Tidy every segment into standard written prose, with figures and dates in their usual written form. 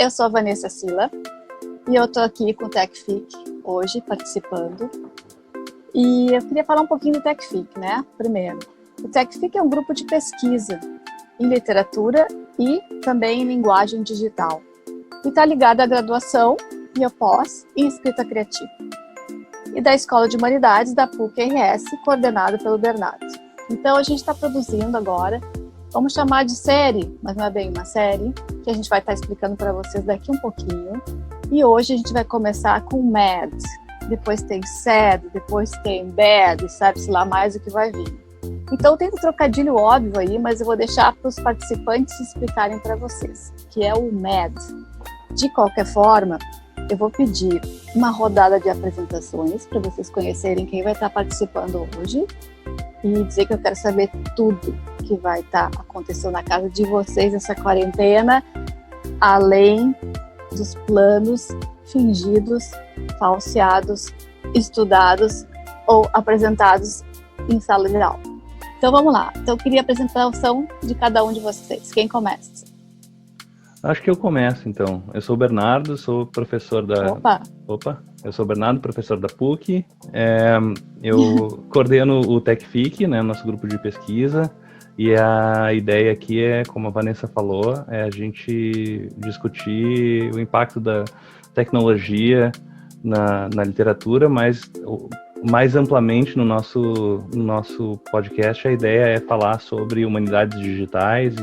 eu sou a Vanessa Sila e eu estou aqui com o TechFIC hoje, participando. E eu queria falar um pouquinho do TechFIC, né? Primeiro, o TechFIC é um grupo de pesquisa em literatura e também em linguagem digital. E está ligado à graduação e à pós em escrita criativa. E da Escola de Humanidades da PUC-RS, coordenado pelo Bernardo. Então a gente está produzindo agora, vamos chamar de série, mas não é bem uma série, que a gente vai estar explicando para vocês daqui um pouquinho. E hoje a gente vai começar com MAD, depois tem SAD, depois tem BAD, sabe-se lá mais o que vai vir. Então tem um trocadilho óbvio aí, mas eu vou deixar para os participantes explicarem para vocês, que é o MAD. De qualquer forma, eu vou pedir uma rodada de apresentações para vocês conhecerem quem vai estar participando hoje e dizer que eu quero saber tudo que vai estar acontecendo na casa de vocês nessa quarentena, além dos planos fingidos, falseados, estudados ou apresentados em sala de aula. Então vamos lá. Então eu queria a apresentação de cada um de vocês. Quem começa? Acho que eu começo, então. Eu sou o Bernardo, sou professor da... Opa! Eu sou o Bernardo, professor da PUC. Eu coordeno o TechFIC, né, nosso grupo de pesquisa. E a ideia aqui é, como a Vanessa falou, é a gente discutir o impacto da tecnologia na literatura, mas mais amplamente no nosso podcast a ideia é falar sobre humanidades digitais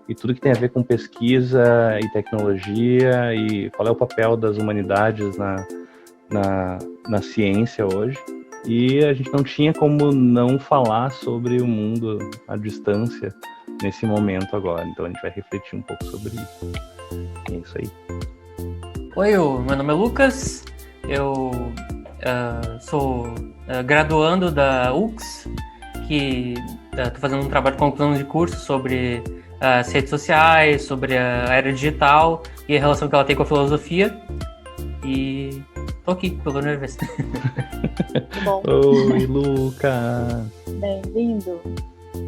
e tudo que tem a ver com pesquisa e tecnologia e qual é o papel das humanidades na ciência hoje. E a gente não tinha como não falar sobre o mundo à distância nesse momento agora. Então a gente vai refletir um pouco sobre isso. É isso aí. Oi, meu nome é Lucas. Eu sou graduando da UX, que estou fazendo um trabalho de conclusão de curso sobre as redes sociais, sobre a era digital e a relação que ela tem com a filosofia. E tô aqui, pelo primeira vez. Bom. Oi, Lucas! Bem-vindo!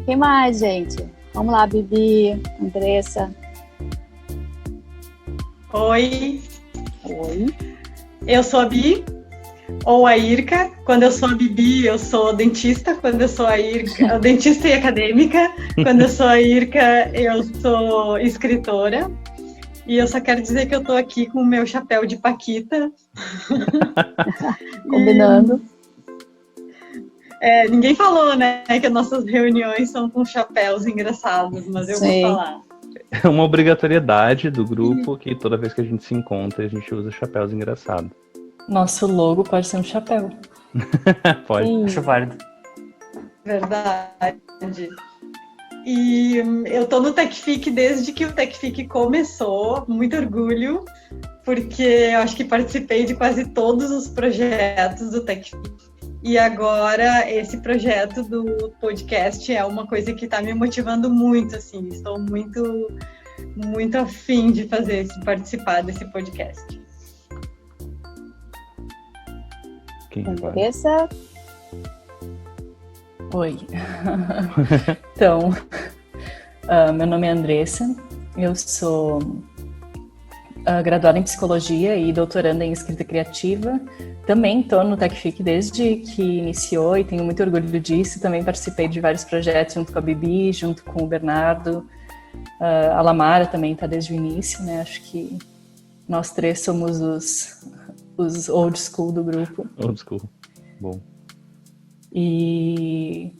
Quem mais, gente? Vamos lá, Bibi, Andressa. Oi! Oi! Eu sou a Bi, ou a Irka. Quando eu sou a Bibi, eu sou dentista. Quando eu sou a Irka, dentista e acadêmica. Quando eu sou a Irka, eu sou escritora. E eu só quero dizer que eu tô aqui com o meu chapéu de paquita. Combinando. Ninguém falou, né, que as nossas reuniões são com chapéus engraçados, mas eu Sim. vou falar. É uma obrigatoriedade do grupo que toda vez que a gente se encontra, a gente usa chapéus engraçados. Nosso logo pode ser um chapéu. Pode. Sim. Acho válido. Verdade. E eu tô no TechFIC desde que o TechFIC começou, muito orgulho, porque eu acho que participei de quase todos os projetos do TechFIC. E agora esse projeto do podcast é uma coisa que está me motivando muito, assim, estou muito, muito afim de participar desse podcast. Quem vai? Andressa. Oi. Então, meu nome é Andressa, eu sou graduada em Psicologia e doutoranda em Escrita Criativa. Também estou no TechFIC desde que iniciou e tenho muito orgulho disso. Também participei de vários projetos junto com a Bibi, junto com o Bernardo. A Lamara também está desde o início, né? Acho que nós três somos os old school do grupo. Old school. Bom. E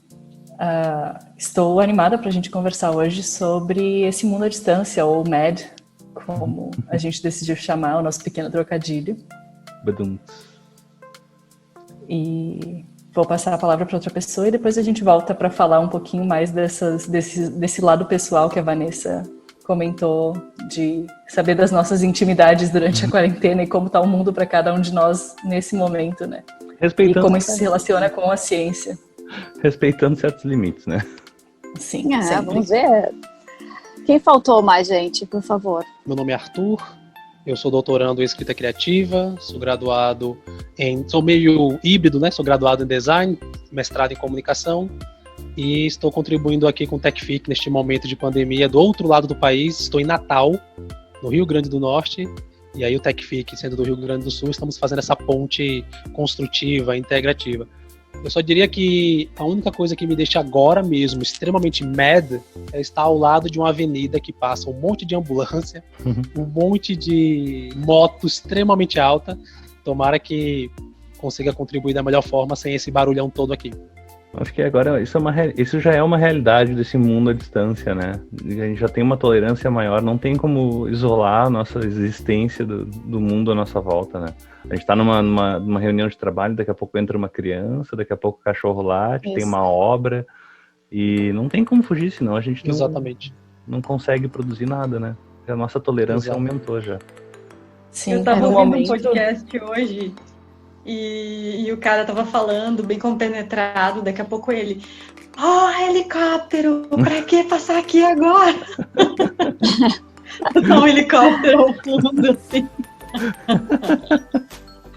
estou animada para a gente conversar hoje sobre esse mundo à distância, ou MAD, como a gente decidiu chamar o nosso pequeno trocadilho. Badum. E vou passar a palavra para outra pessoa e depois a gente volta para falar um pouquinho mais desse lado pessoal que a Vanessa comentou, de saber das nossas intimidades durante a quarentena e como está o mundo para cada um de nós nesse momento, né? E como isso se relaciona com a ciência. Respeitando certos limites, né? Sim, Vamos ver. Quem faltou mais, gente, por favor? Meu nome é Arthur, eu sou doutorando em Escrita Criativa, sou graduado sou meio híbrido, né? Sou graduado em Design, mestrado em Comunicação e estou contribuindo aqui com o TechFIC neste momento de pandemia do outro lado do país. Estou em Natal, no Rio Grande do Norte, e aí o TecFIC, sendo do Rio Grande do Sul, estamos fazendo essa ponte construtiva, integrativa. Eu só diria que a única coisa que me deixa agora mesmo extremamente mad é estar ao lado de uma avenida que passa um monte de ambulância, um monte de moto extremamente alta. Tomara que consiga contribuir da melhor forma sem esse barulhão todo aqui. Acho que agora isso já é uma realidade desse mundo à distância, né? A gente já tem uma tolerância maior, não tem como isolar a nossa existência do mundo à nossa volta, né? A gente tá numa reunião de trabalho, daqui a pouco entra uma criança, daqui a pouco o cachorro late, tem uma obra, e não tem como fugir, senão a gente não consegue produzir nada, né? A nossa tolerância aumentou já. Sim, eu tava ouvindo um podcast hoje e o cara tava falando bem compenetrado, daqui a pouco ele, helicóptero, pra que passar aqui agora? Um helicóptero ao fundo, assim.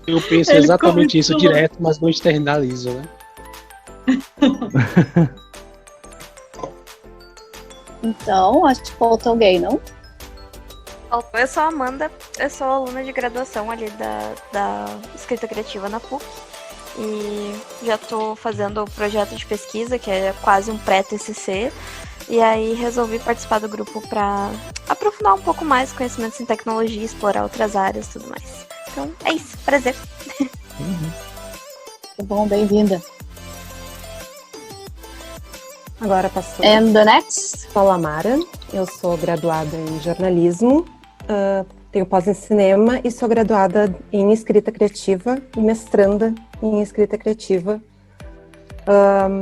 Eu penso exatamente isso direto, mas não externalizo, né? Então, acho que falta alguém, não? Eu sou a Amanda, eu sou aluna de graduação ali da escrita criativa na PUC. E já estou fazendo o projeto de pesquisa, que é quase um pré-TCC. E aí resolvi participar do grupo para aprofundar um pouco mais conhecimentos em tecnologia, explorar outras áreas e tudo mais. Então, é isso. Prazer. Que bom, bem-vinda. Agora passou. And the next? Sou a Mara, eu sou graduada em jornalismo, tenho pós em cinema e sou graduada em escrita criativa e mestranda em escrita criativa.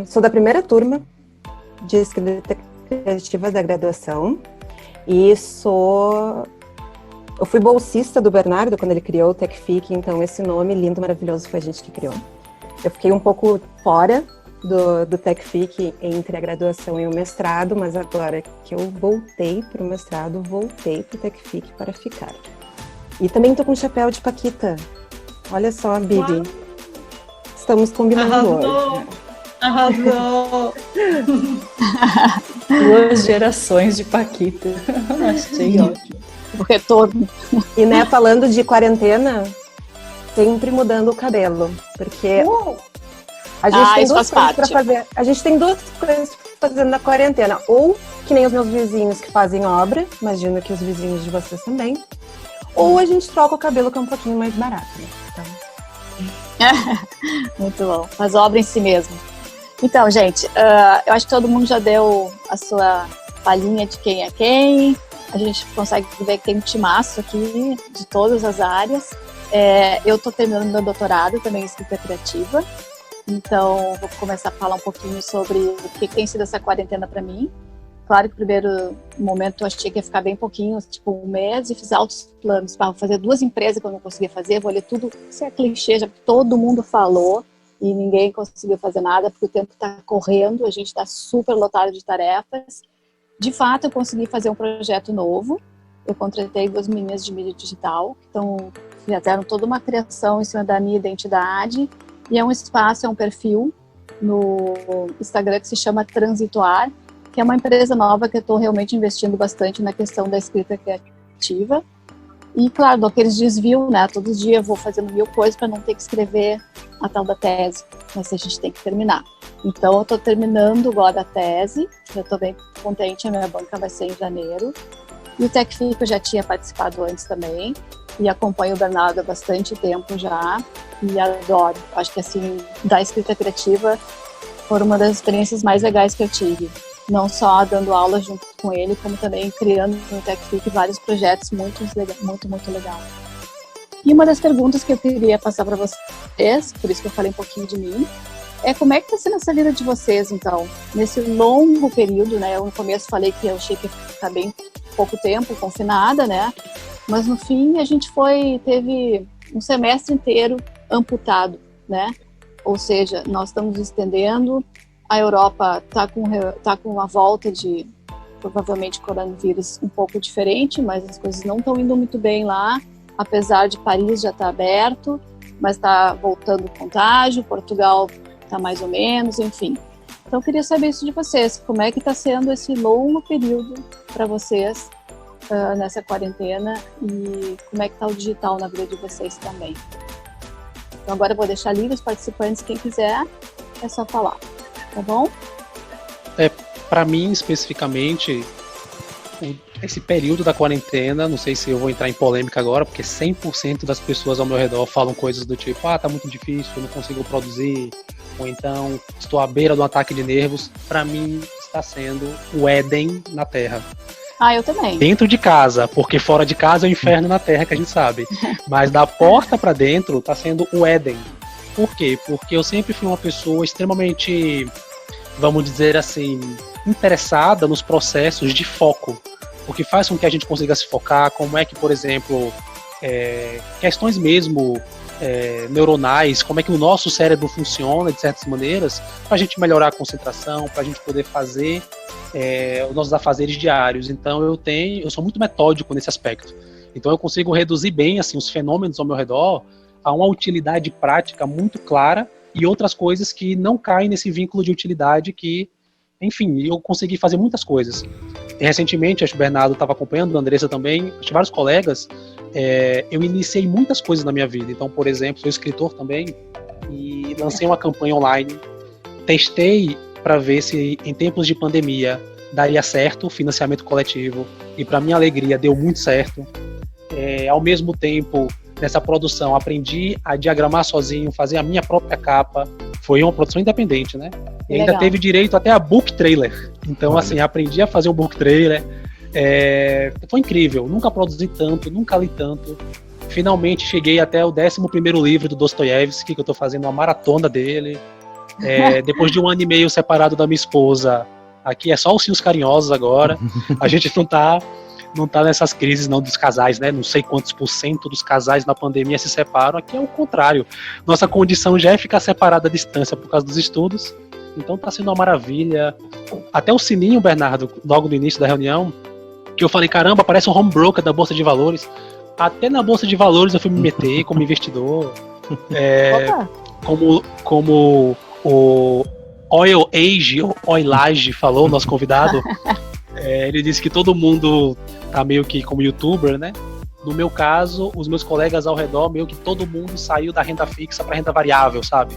Sou da primeira turma de escrita criativa da graduação e eu fui bolsista do Bernardo quando ele criou o TecFIC, então esse nome lindo, maravilhoso foi a gente que criou. Eu fiquei um pouco fora do TecFIC entre a graduação e o mestrado, mas agora que eu voltei para o mestrado, voltei para o TecFIC para ficar. E também estou com chapéu de Paquita. Olha só, Bibi. Uau. Estamos combinando hoje. Arrasou! 2 gerações de Paquita. Achei ótimo. O retorno. E né, falando de quarentena, sempre mudando o cabelo, porque a gente tem duas coisas para fazer. A gente tem 2 coisas para fazer na quarentena. Ou que nem os meus vizinhos que fazem obra, imagino que os vizinhos de vocês também. Ou a gente troca o cabelo que é um pouquinho mais barato, né? Então... Muito bom. Faz obra em si mesmo. Então, gente, eu acho que todo mundo já deu a sua palhinha de quem é quem. A gente consegue ver que tem um timaço aqui de todas as áreas. Eu estou terminando meu doutorado também em escrita criativa. Então, vou começar a falar um pouquinho sobre o que tem sido essa quarentena para mim. Claro que no primeiro momento eu achei que ia ficar bem pouquinho, tipo 1 mês, e fiz altos planos para fazer 2 empresas que eu não conseguia fazer. Vou ler tudo, isso é clichê, já todo mundo falou e ninguém conseguiu fazer nada porque o tempo está correndo, a gente está super lotado de tarefas. De fato, eu consegui fazer um projeto novo. Eu contratei 2 meninas de mídia digital, então fizeram toda uma criação em cima da minha identidade. E é um espaço, é um perfil no Instagram que se chama Transitoar, que é uma empresa nova que eu estou realmente investindo bastante na questão da escrita criativa. E, claro, dou aqueles desvios, né? Todo dia eu vou fazendo 1000 coisas para não ter que escrever a tal da tese, mas a gente tem que terminar. Então, eu estou terminando agora a tese, eu estou bem contente, a minha banca vai ser em janeiro. E o TecFIC eu já tinha participado antes também, e acompanho o Bernardo há bastante tempo já, e adoro. Acho que, assim, da escrita criativa foi uma das experiências mais legais que eu tive. Não só dando aula junto com ele, como também criando no TecFIC vários projetos muito legal. E uma das perguntas que eu queria passar para vocês, por isso que eu falei um pouquinho de mim, é como é que está sendo essa vida de vocês, então, nesse longo período, né? Eu no começo falei que eu achei que ia ficar bem pouco tempo confinada, né? Mas no fim a gente teve um semestre inteiro amputado, né? Ou seja, nós estamos estendendo. A Europa está com uma volta de, provavelmente, coronavírus um pouco diferente, mas as coisas não estão indo muito bem lá, apesar de Paris já estar aberto, mas está voltando o contágio, Portugal está mais ou menos, enfim. Então, eu queria saber isso de vocês, como é que está sendo esse longo período para vocês nessa quarentena e como é que está o digital na vida de vocês também. Então agora eu vou deixar livre os participantes, quem quiser, é só falar, tá bom? Para mim, especificamente, esse período da quarentena, não sei se eu vou entrar em polêmica agora, porque 100% das pessoas ao meu redor falam coisas do tipo, tá muito difícil, eu não consigo produzir, ou então estou à beira de um ataque de nervos. Para mim, está sendo o Éden na Terra. Eu também. Dentro de casa, porque fora de casa é o inferno na Terra, que a gente sabe. Mas da porta para dentro está sendo o Éden. Por quê? Porque eu sempre fui uma pessoa extremamente, vamos dizer assim, interessada nos processos de foco. O que faz com que a gente consiga se focar, como é que, por exemplo, questões mesmo neuronais, como é que o nosso cérebro funciona de certas maneiras, para a gente melhorar a concentração, para a gente poder fazer os nossos afazeres diários. Então eu sou muito metódico nesse aspecto. Então eu consigo reduzir bem assim, os fenômenos ao meu redor a uma utilidade prática muito clara e outras coisas que não caem nesse vínculo de utilidade que, enfim, eu consegui fazer muitas coisas. E recentemente, acho que o Bernardo estava acompanhando, a Andressa também, acho que vários colegas, eu iniciei muitas coisas na minha vida. Então, por exemplo, sou escritor também e lancei uma campanha online, testei para ver se em tempos de pandemia daria certo o financiamento coletivo e, para minha alegria, deu muito certo. Ao mesmo tempo, nessa produção, aprendi a diagramar sozinho, fazer a minha própria capa. Foi uma produção independente, né? E ainda teve direito até a book trailer. Então, assim, aprendi a fazer um book trailer. Foi incrível. Nunca produzi tanto, nunca li tanto. Finalmente cheguei até o 11º livro do Dostoiévski, que eu tô fazendo uma maratona dele. Depois de 1 ano e meio separado da minha esposa, aqui é só os fios carinhosos agora. A gente não tá nessas crises não dos casais, né? Não sei quantos % dos casais na pandemia se separam. Aqui é o contrário. Nossa condição já é ficar separada à distância por causa dos estudos. Então tá sendo uma maravilha. Até o sininho, Bernardo, logo no início da reunião, que eu falei, caramba, parece um home broker da Bolsa de Valores. Até na Bolsa de Valores eu fui me meter como investidor. Como o Oil Age, ou Oilage falou, nosso convidado, ele disse que todo mundo tá meio que como youtuber, né? No meu caso, os meus colegas ao redor, meio que todo mundo saiu da renda fixa para renda variável, sabe?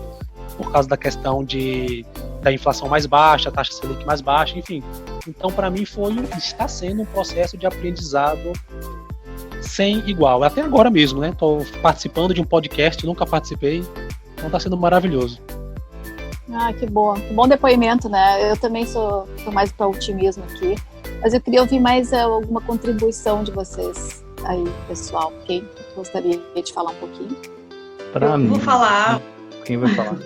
Por causa da questão da inflação mais baixa, taxa Selic mais baixa, enfim. Então, para mim, está sendo um processo de aprendizado sem igual. Até agora mesmo, né? Tô participando de um podcast, nunca participei, então tá sendo maravilhoso. Que bom. Que bom depoimento, né? Eu também sou mais para otimismo aqui, mas eu queria ouvir mais alguma contribuição de vocês aí, pessoal. Quem gostaria de falar um pouquinho? Eu vou falar. Quem vai falar?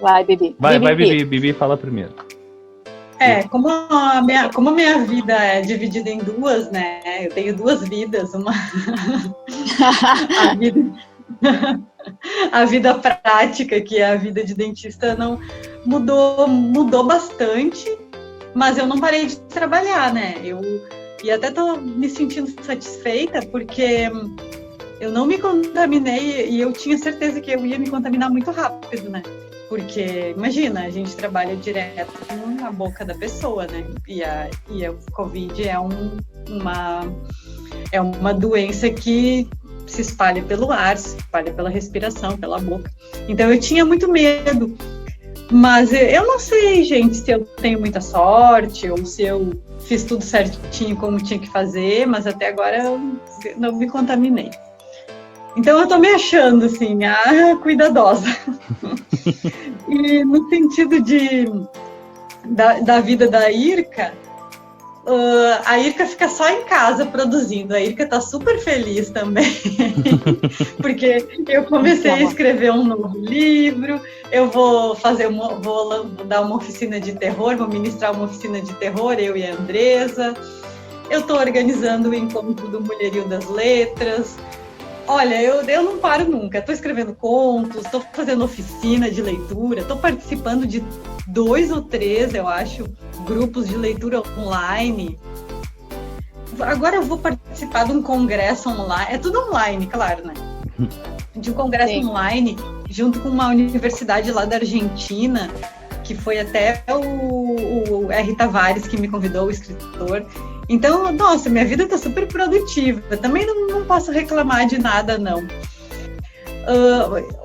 Vai, Bibi. Vai, Bibi. Bibi fala primeiro. Como a minha vida é dividida em duas, né? Eu tenho 2 vidas. A vida prática, que é a vida de dentista, não mudou bastante, mas eu não parei de trabalhar, né? E até tô me sentindo satisfeita, porque eu não me contaminei e eu tinha certeza que eu ia me contaminar muito rápido, né? Porque, imagina, a gente trabalha direto na boca da pessoa, né? E a Covid é uma doença que se espalha pelo ar, se espalha pela respiração, pela boca. Então eu tinha muito medo. Mas eu não sei, gente, se eu tenho muita sorte ou se eu fiz tudo certinho como tinha que fazer, mas até agora eu não me contaminei. Então eu tô me achando, assim, cuidadosa. E no sentido da vida da Irka, a Irka fica só em casa produzindo. A Irka tá super feliz também, porque eu comecei a escrever um novo livro, eu vou dar uma oficina de terror, vou ministrar uma oficina de terror, eu e a Andressa. Eu tô organizando o encontro do Mulherio das Letras. Olha, eu não paro nunca. Estou escrevendo contos, estou fazendo oficina de leitura, estou participando de 2 ou 3, eu acho, grupos de leitura online. Agora eu vou participar de um congresso online. É tudo online, claro, né? De um congresso online, junto com uma universidade lá da Argentina, que foi até o R. Tavares que me convidou, o escritor. Então, nossa, minha vida está super produtiva. Também não posso reclamar de nada, não.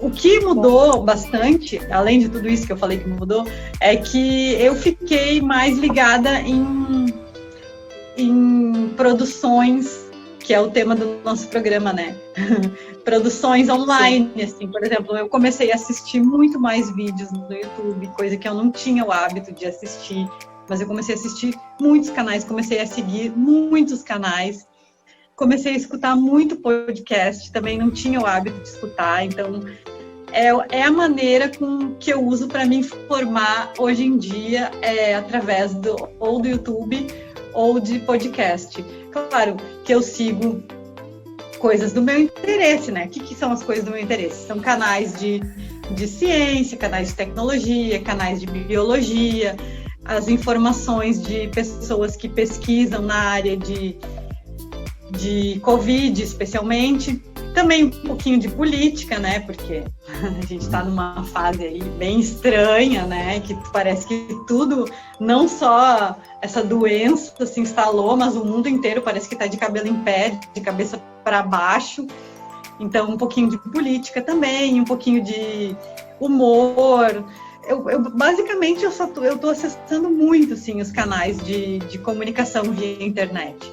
O que mudou bastante, além de tudo isso que eu falei que mudou, é que eu fiquei mais ligada em produções, que é o tema do nosso programa, né? Produções online, assim, por exemplo, eu comecei a assistir muito mais vídeos no YouTube, coisa que eu não tinha o hábito de assistir, mas eu comecei a assistir muitos canais, comecei a seguir muitos canais, comecei a escutar muito podcast, também não tinha o hábito de escutar, então é a maneira que eu uso para me informar hoje em dia, através ou do YouTube ou de podcast. Claro que eu sigo coisas do meu interesse, né? O que são as coisas do meu interesse? São canais de ciência, canais de tecnologia, canais de biologia, as informações de pessoas que pesquisam na área de Covid, especialmente. Também um pouquinho de política, né? Porque a gente está numa fase aí bem estranha, né? Que parece que tudo, não só essa doença se instalou, mas o mundo inteiro parece que está de cabelo em pé, de cabeça para baixo. Então, um pouquinho de política também, um pouquinho de humor. Basicamente, eu estou acessando muito, assim, os canais de comunicação via internet.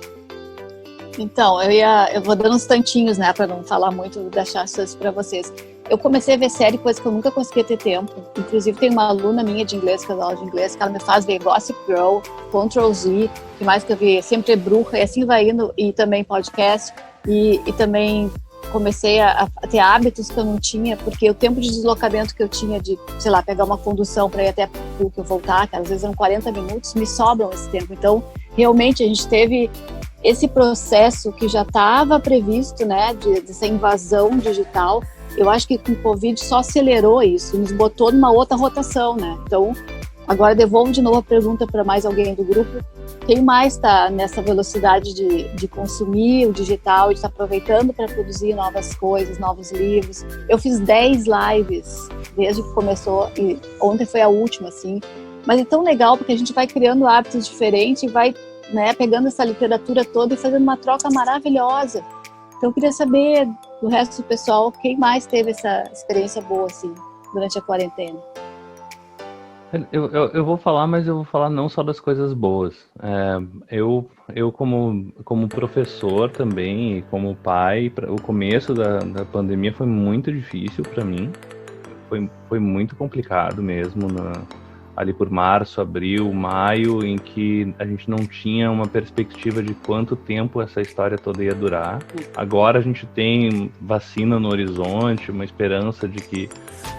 Então, eu vou dando uns tantinhos, né, para não falar muito das chances para vocês. Eu comecei a ver série, coisa que eu nunca conseguia ter tempo. Inclusive, tem uma aluna minha de inglês, que eu dou aula de inglês, que ela me faz ver Gossip Girl, Control Z, que mais que eu vi, Sempre Bruxa, e assim vai indo, e também podcast, e também comecei a ter hábitos que eu não tinha, porque o tempo de deslocamento que eu tinha de, sei lá, pegar uma condução para ir até PUC e voltar, que às vezes eram 40 minutos, me sobram esse tempo. Então, realmente, a gente teve esse processo que já estava previsto, né, dessa invasão digital. Eu acho que com o Covid só acelerou isso, nos botou numa outra rotação, né? Então, agora devolvo de novo a pergunta para mais alguém do grupo. Quem mais está nessa velocidade de consumir o digital, de estar aproveitando para produzir novas coisas, novos livros? Eu fiz 10 lives desde que começou, e ontem foi a última, assim. Mas é tão legal porque a gente vai criando hábitos diferentes e vai, né, pegando essa literatura toda e fazendo uma troca maravilhosa. Então eu queria saber do resto do pessoal, quem mais teve essa experiência boa assim, durante a quarentena. Eu vou falar, mas eu vou falar não só das coisas boas. Eu como professor também, e como pai, o começo da pandemia foi muito difícil para mim. Foi muito complicado mesmo, ali por março, abril, maio, em que a gente não tinha uma perspectiva de quanto tempo essa história toda ia durar. Agora a gente tem vacina no horizonte, uma esperança de que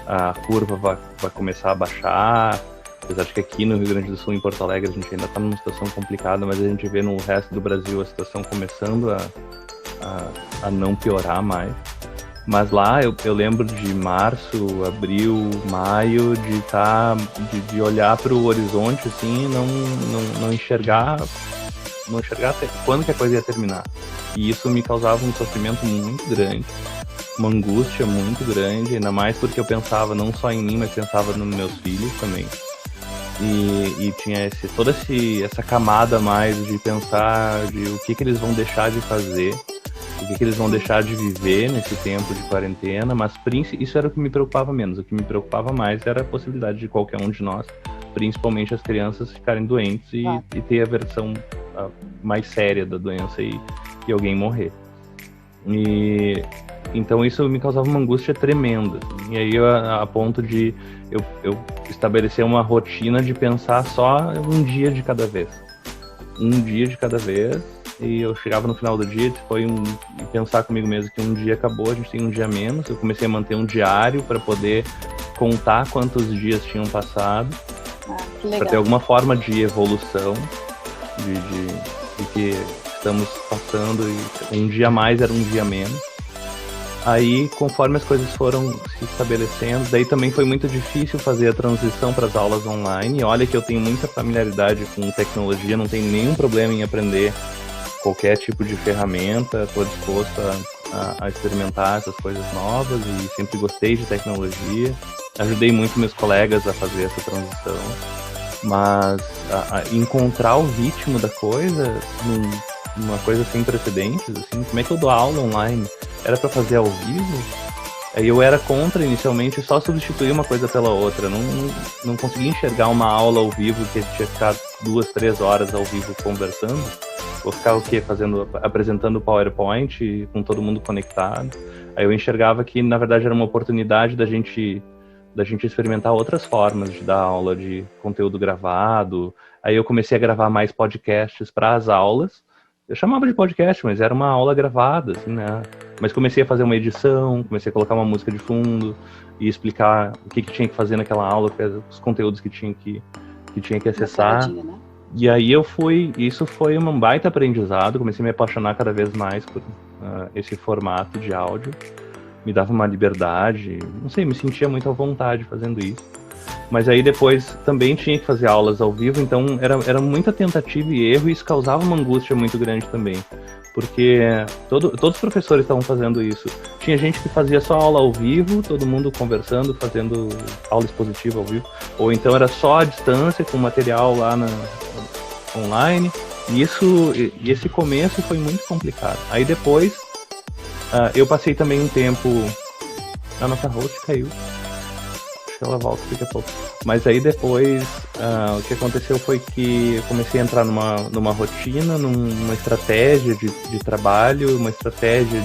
a curva vai começar a baixar. Apesar de que aqui no Rio Grande do Sul, em Porto Alegre, a gente ainda está numa situação complicada, mas a gente vê no resto do Brasil a situação começando a não piorar mais. Mas lá eu lembro de março, abril, maio, de olhar para o horizonte assim, não enxergar até quando que a coisa ia terminar. E isso me causava um sofrimento muito grande, uma angústia muito grande, ainda mais porque eu pensava não só em mim, mas pensava nos meus filhos também. E tinha toda essa camada a mais de pensar de o que eles vão deixar de fazer, o que eles vão deixar de viver nesse tempo de quarentena, mas isso era o que me preocupava menos. O que me preocupava mais era a possibilidade de qualquer um de nós, principalmente as crianças, ficarem doentes e ter a versão mais séria da doença e alguém morrer. Então isso me causava uma angústia tremenda. E aí a ponto de eu estabelecer uma rotina de pensar só um dia de cada vez. Um dia de cada vez. E eu chegava no final do dia e pensar comigo mesmo que um dia acabou, a gente tem um dia menos. Eu comecei a manter um diário para poder contar quantos dias tinham passado, para ter alguma forma de evolução de que estamos passando, e um dia a mais era um dia menos. Aí, conforme as coisas foram se estabelecendo, daí também foi muito difícil fazer a transição para as aulas online. Olha que eu tenho muita familiaridade com tecnologia, não tenho nenhum problema em aprender qualquer tipo de ferramenta, estou disposto a experimentar essas coisas novas e sempre gostei de tecnologia. Ajudei muito meus colegas a fazer essa transição. Mas encontrar o ritmo da coisa, uma coisa sem precedentes, assim, como é que eu dou aula online? Era para fazer ao vivo? Aí eu era contra inicialmente só substituir uma coisa pela outra. Não conseguia enxergar uma aula ao vivo que tinha que ficar 2-3 horas ao vivo conversando. Vou ficar o quê? Apresentando o PowerPoint com todo mundo conectado. Aí eu enxergava que, na verdade, era uma oportunidade da gente experimentar outras formas de dar aula, de conteúdo gravado. Aí eu comecei a gravar mais podcasts para as aulas. Eu chamava de podcast, mas era uma aula gravada, assim, né? Mas comecei a fazer uma edição, comecei a colocar uma música de fundo e explicar o que tinha que fazer naquela aula, os conteúdos que tinha que acessar. Né? E aí isso foi um baita aprendizado, comecei a me apaixonar cada vez mais por esse formato de áudio. Me dava uma liberdade, não sei, me sentia muito à vontade fazendo isso. Mas aí depois também tinha que fazer aulas ao vivo, então era muita tentativa e erro, e isso causava uma angústia muito grande também. Porque todos os professores estavam fazendo isso. Tinha gente que fazia só aula ao vivo, todo mundo conversando, fazendo aula expositiva ao vivo. Ou então era só à distância, com material lá online. E esse começo foi muito complicado. Aí depois, eu passei também um tempo... A nossa host caiu. Acho que ela volta daqui a pouco. Mas aí depois, o que aconteceu foi que eu comecei a entrar numa rotina, numa estratégia de trabalho, uma estratégia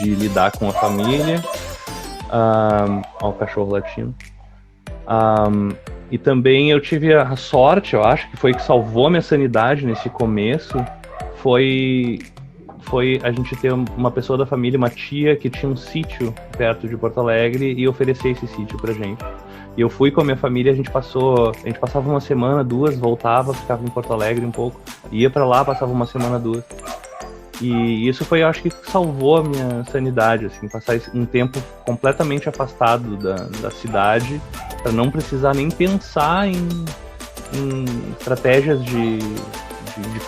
de lidar com a família. Ó, o cachorro latindo. E também eu tive a sorte, eu acho, que foi que salvou minha sanidade nesse começo, foi a gente ter uma pessoa da família, uma tia, que tinha um sítio perto de Porto Alegre e oferecer esse sítio pra gente. E eu fui com a minha família, a gente passava uma semana, 2, voltava, ficava em Porto Alegre um pouco, ia pra lá, passava uma semana, 2. E isso foi, eu acho que salvou a minha sanidade, assim, passar um tempo completamente afastado da cidade, para não precisar nem pensar em estratégias de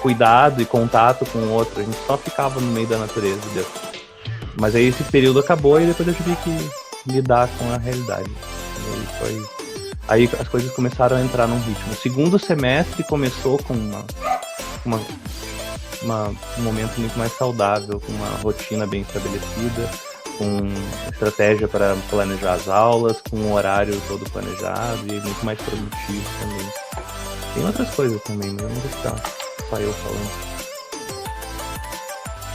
cuidado e contato com o outro. A gente só ficava no meio da natureza. Mas aí esse período acabou e depois eu tive que lidar com a realidade. Aí as coisas começaram a entrar num ritmo. O segundo semestre começou com um momento muito mais saudável, com uma rotina bem estabelecida, com estratégia para planejar as aulas, com um horário todo planejado e muito mais produtivo também. Tem outras coisas também, mas eu não vou ficar só eu falando.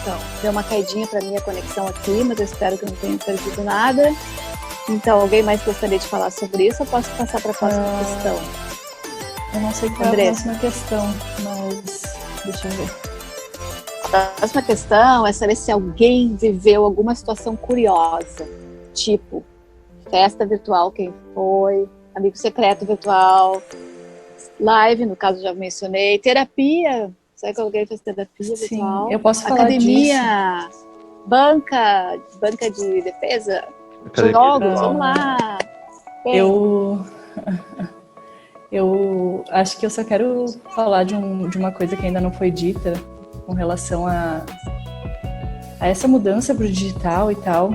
Então, deu uma caidinha para minha conexão aqui, mas eu espero que não tenha perdido nada. Então, alguém mais gostaria de falar sobre isso ou posso passar para a próxima questão? Eu não sei qual é a próxima questão, mas deixa eu ver. A próxima questão é saber se alguém viveu alguma situação curiosa, tipo festa virtual, quem foi, amigo secreto virtual, live, no caso já mencionei, terapia, será que alguém fez terapia virtual? Eu posso falar academia, disso. banca de defesa, jogos, vamos lá. Eu acho que eu só quero falar de uma coisa que ainda não foi dita com relação a essa mudança para o digital e tal,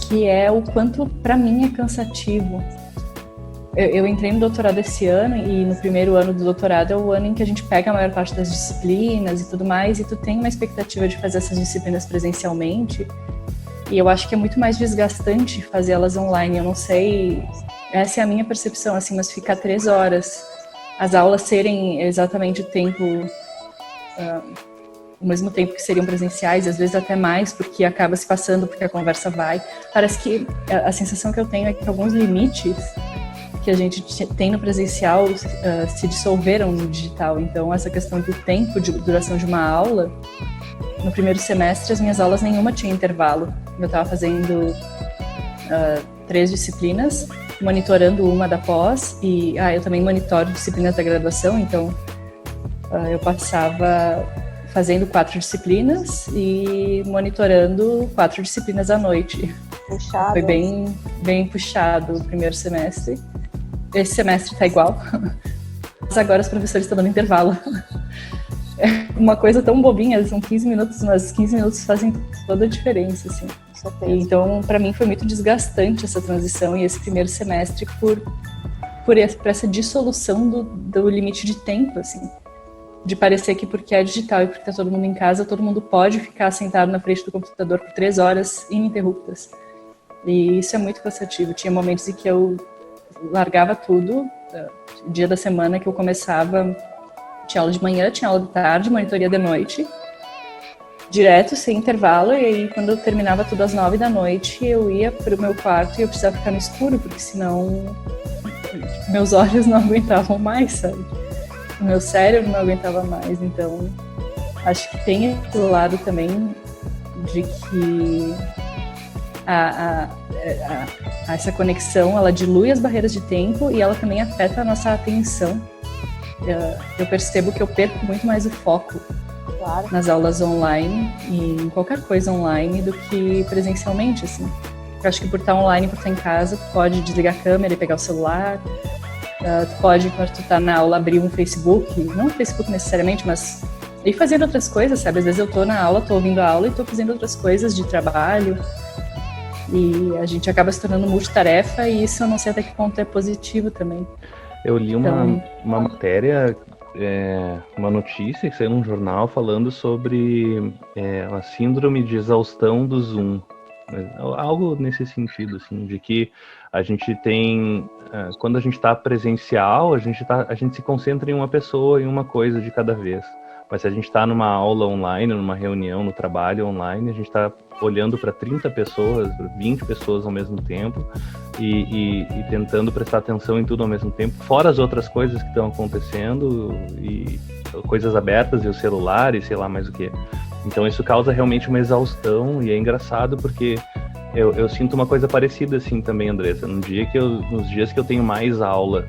que é o quanto para mim é cansativo. Eu entrei no doutorado esse ano e no primeiro ano do doutorado é o ano em que a gente pega a maior parte das disciplinas e tudo mais, e tu tem uma expectativa de fazer essas disciplinas presencialmente, e eu acho que é muito mais desgastante fazer elas online. Eu não sei, essa é a minha percepção, assim, mas ficar 3 horas, as aulas serem exatamente o tempo, o mesmo tempo que seriam presenciais, às vezes até mais, porque acaba se passando, porque a conversa vai. Parece que a sensação que eu tenho é que alguns limites que a gente tem no presencial se dissolveram no digital. Então, essa questão do tempo de duração de uma aula, no primeiro semestre, as minhas aulas nenhuma tinha intervalo. Eu estava fazendo 3 disciplinas, monitorando uma da pós, e eu também monitoro disciplinas da graduação, então eu passava fazendo 4 disciplinas e monitorando 4 disciplinas à noite. Puxado. Foi bem puxado o primeiro semestre. Esse semestre tá igual, mas agora os professores estão dando intervalo. É uma coisa tão bobinha, são 15 minutos, mas 15 minutos fazem toda a diferença, assim. Então, para mim foi muito desgastante essa transição e esse primeiro semestre por por essa dissolução do limite de tempo, assim. De parecer que porque é digital e porque tá todo mundo em casa, todo mundo pode ficar sentado na frente do computador por 3 horas ininterruptas. E isso é muito cansativo. Tinha momentos em que eu largava tudo, dia da semana que eu começava, tinha aula de manhã, tinha aula de tarde, monitoria de noite, direto, sem intervalo, e aí quando eu terminava tudo às 9 da noite, eu ia pro meu quarto e eu precisava ficar no escuro, porque senão meus olhos não aguentavam mais, sabe? O meu cérebro não aguentava mais. Então acho que tem esse lado também de que essa conexão, ela dilui as barreiras de tempo e ela também afeta a nossa atenção. Eu percebo que eu perco muito mais o foco nas aulas online e em qualquer coisa online do que presencialmente, assim. Eu acho que por estar online, por estar em casa, tu pode desligar a câmera e pegar o celular. Tu pode, quando tu tá na aula, abrir um Facebook, não o Facebook necessariamente, mas ir fazendo outras coisas, sabe? Às vezes eu tô na aula, tô ouvindo a aula e tô fazendo outras coisas de trabalho. E a gente acaba se tornando multitarefa e isso eu não sei até que ponto é positivo também. Eu li uma matéria, uma notícia que saiu num jornal falando sobre a síndrome de exaustão do Zoom. Algo nesse sentido, assim, de que a gente tem, quando a gente está presencial, a gente se concentra em uma pessoa, em uma coisa de cada vez. Mas se a gente está numa aula online, numa reunião, no trabalho online, a gente está olhando para 30 pessoas, 20 pessoas ao mesmo tempo e tentando prestar atenção em tudo ao mesmo tempo, fora as outras coisas que estão acontecendo e coisas abertas e o celular e sei lá mais o que. Então isso causa realmente uma exaustão e é engraçado porque eu sinto uma coisa parecida assim também, Andressa. Nos dias que eu tenho mais aula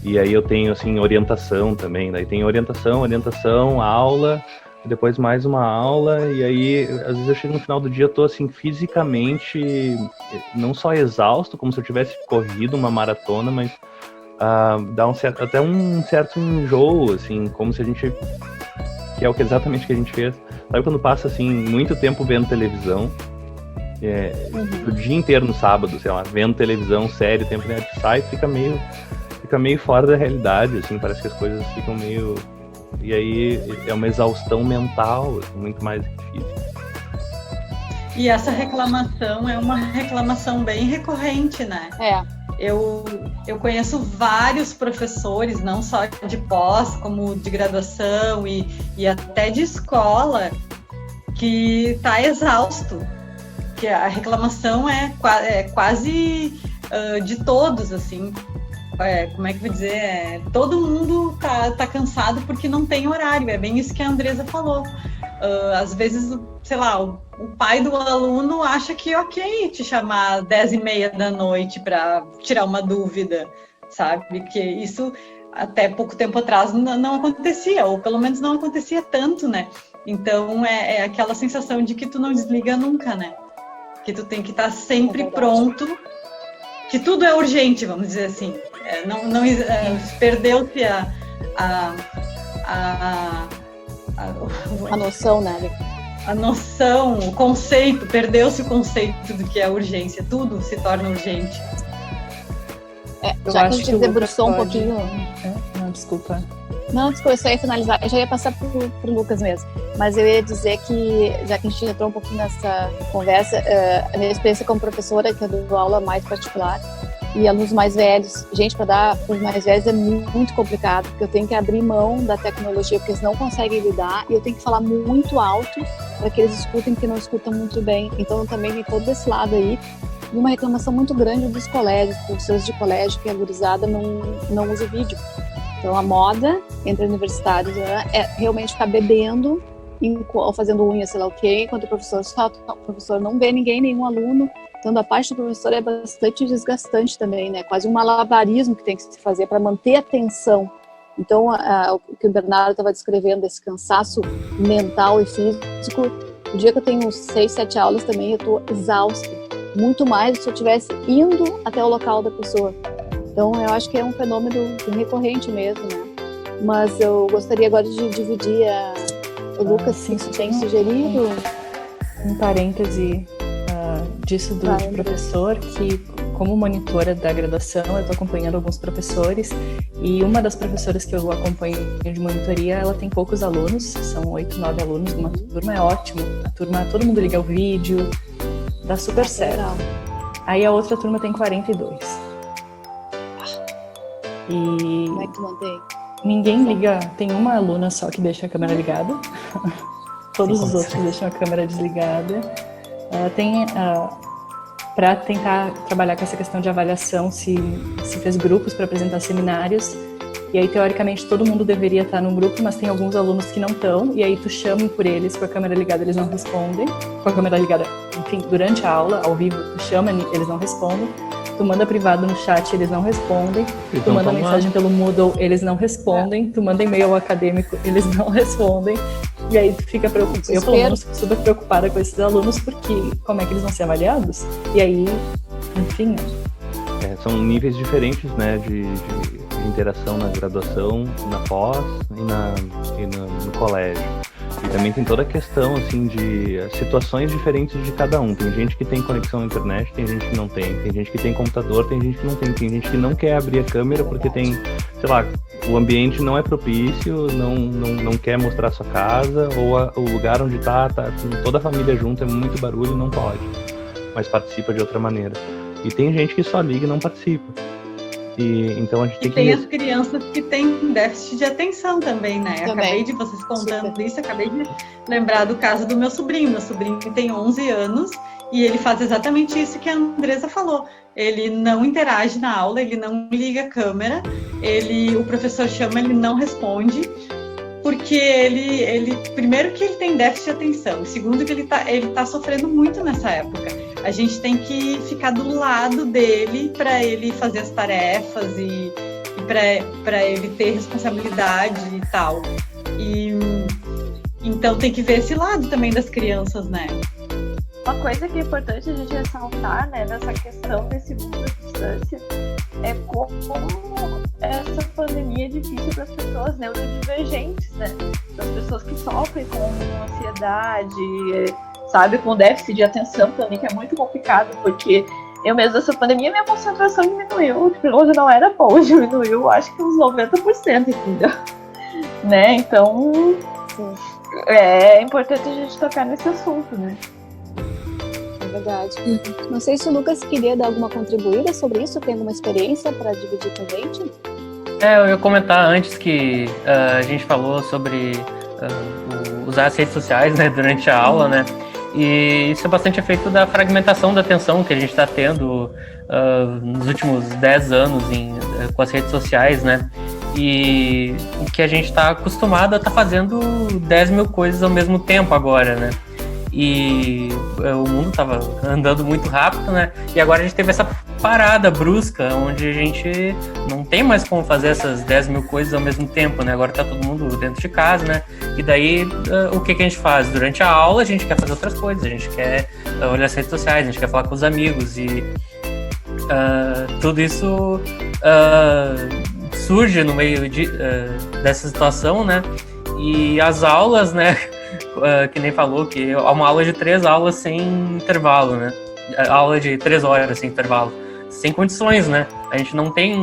e aí eu tenho assim orientação também, daí tem orientação, aula, depois mais uma aula e aí às vezes eu chego no final do dia eu tô assim fisicamente não só exausto, como se eu tivesse corrido uma maratona, mas dá até um certo enjoo, assim, como se a gente, que é exatamente o que a gente fez, sabe quando passa assim muito tempo vendo televisão, o dia inteiro no sábado, sei lá, vendo televisão, série, o tempo inteiro sai, fica meio fora da realidade, assim, parece que as coisas ficam meio... E aí é uma exaustão mental, assim, muito mais difícil. E essa reclamação é uma reclamação bem recorrente, né? Eu conheço vários professores, não só de pós, como de graduação e até de escola, que está exausto. Que a reclamação é quase de todos, assim. Como é que eu vou dizer? Todo mundo tá cansado porque não tem horário. É bem isso que a Andressa falou. Às vezes, sei lá, o pai do aluno acha que é ok te chamar às 10h30 da noite para tirar uma dúvida, sabe? Que isso até pouco tempo atrás não acontecia, ou pelo menos não acontecia tanto, né? Então é aquela sensação de que tu não desliga nunca, né? Que tu tem que estar sempre pronto, que tudo é urgente, vamos dizer assim. Perdeu-se a noção, né? A noção, o conceito, perdeu-se o conceito do que é urgência. Tudo se torna urgente. Já que a gente debruçou um pouquinho... Desculpa. Não, eu só ia finalizar. Eu já ia passar pro Lucas mesmo. Mas eu ia dizer que, já que a gente entrou um pouquinho nessa conversa, a minha experiência como professora, que eu dou aula mais particular, e alunos mais velhos, gente, para dar para os mais velhos é muito complicado, porque eu tenho que abrir mão da tecnologia, porque eles não conseguem lidar, e eu tenho que falar muito alto para que eles escutem, porque não escutam muito bem. Então também tem todo esse lado aí, e uma reclamação muito grande dos colégios, professores de colégio, que a gurizada não usa vídeo. Então a moda entre universitários é realmente ficar bebendo ou fazendo unha, sei lá o quê, enquanto o professor não vê nenhum aluno. Então, a parte do professor é bastante desgastante também, né? Quase um malabarismo que tem que se fazer para manter a atenção. Então, o que o Bernardo estava descrevendo, esse cansaço mental e físico, o dia que eu tenho 6, 7 aulas também, eu estou exausta. Muito mais do que se eu estivesse indo até o local da pessoa. Então, eu acho que é um fenômeno recorrente mesmo, né? Mas eu gostaria agora de dividir o Lucas, se tem sugerido. Um parêntese disso do professor, que como monitora da graduação, eu estou acompanhando alguns professores, e uma das professoras que eu acompanho de monitoria, ela tem poucos alunos, são 8, 9 alunos, uma turma é ótimo, a turma, todo mundo liga o vídeo, dá super certo. Aí a outra turma tem 42. E Como é que tu mantém? ninguém liga, tem uma aluna só que deixa a câmera ligada, todos os outros deixam a câmera desligada. Para tentar trabalhar com essa questão de avaliação, se fez grupos para apresentar seminários, e aí teoricamente todo mundo deveria estar num grupo, mas tem alguns alunos que não estão, e aí tu chama por eles com a câmera ligada, eles não respondem, com a câmera ligada, enfim, durante a aula, ao vivo, tu chama, eles não respondem, tu manda privado no chat, eles não respondem, tu manda mensagem pelo Moodle, eles não respondem, tu manda e-mail acadêmico, eles não respondem. E aí tu fica preocupada, eu pelo menos fico super preocupada com esses alunos, porque como é que eles vão ser avaliados? E aí, enfim... São níveis diferentes, né, de interação na graduação, na pós e no colégio. E também tem toda a questão, assim, de situações diferentes de cada um. Tem gente que tem conexão à internet, tem gente que não tem gente que tem computador, tem gente que não tem gente que não quer abrir a câmera porque tem, sei lá, o ambiente não é propício, não quer mostrar a sua casa, ou o lugar onde tá com toda a família junto, é muito barulho, não pode, mas participa de outra maneira. E tem gente que só liga e não participa. E então a gente tem as crianças que têm déficit de atenção também, né? Também. Acabei de vocês contando isso, acabei de lembrar do caso do meu sobrinho. Meu sobrinho tem 11 anos e ele faz exatamente isso que a Andressa falou. Ele não interage na aula, ele não liga a câmera, o professor chama, ele não responde, porque ele primeiro que ele tem déficit de atenção, segundo que ele tá sofrendo muito nessa época. A gente tem que ficar do lado dele para ele fazer as tarefas e para ele ter responsabilidade e tal. Então tem que ver esse lado também das crianças, né? Uma coisa que é importante a gente ressaltar, né, nessa questão desse mundo à distância, é como essa pandemia é difícil para as pessoas neurodivergentes, né? As pessoas que sofrem com ansiedade, sabe, com déficit de atenção também, que é muito complicado, porque eu mesmo, essa pandemia, minha concentração diminuiu, hoje não era boa, diminuiu, acho que uns 90%, entendeu? Né, então, é importante a gente tocar nesse assunto, né? É verdade. Não sei se o Lucas queria dar alguma contribuída sobre isso, tem alguma experiência para dividir com a gente? Eu ia comentar antes que a gente falou sobre usar as redes sociais, né, durante a aula, né? E isso é bastante efeito da fragmentação da atenção que a gente está tendo nos últimos 10 anos com as redes sociais, né? E que a gente está acostumado a estar fazendo 10 mil coisas ao mesmo tempo agora, né? E o mundo estava andando muito rápido, né? E agora a gente teve essa parada brusca, onde a gente não tem mais como fazer essas 10 mil coisas ao mesmo tempo, né? Agora tá todo mundo dentro de casa, né? E daí, o que a gente faz? Durante a aula, a gente quer fazer outras coisas, a gente quer olhar as redes sociais, a gente quer falar com os amigos, e tudo isso surge no meio dessa situação, né? E as aulas, né? Que nem falou, que é uma aula de 3 aulas sem intervalo, né? Aula de 3 horas sem intervalo. Sem condições, né? A gente não tem...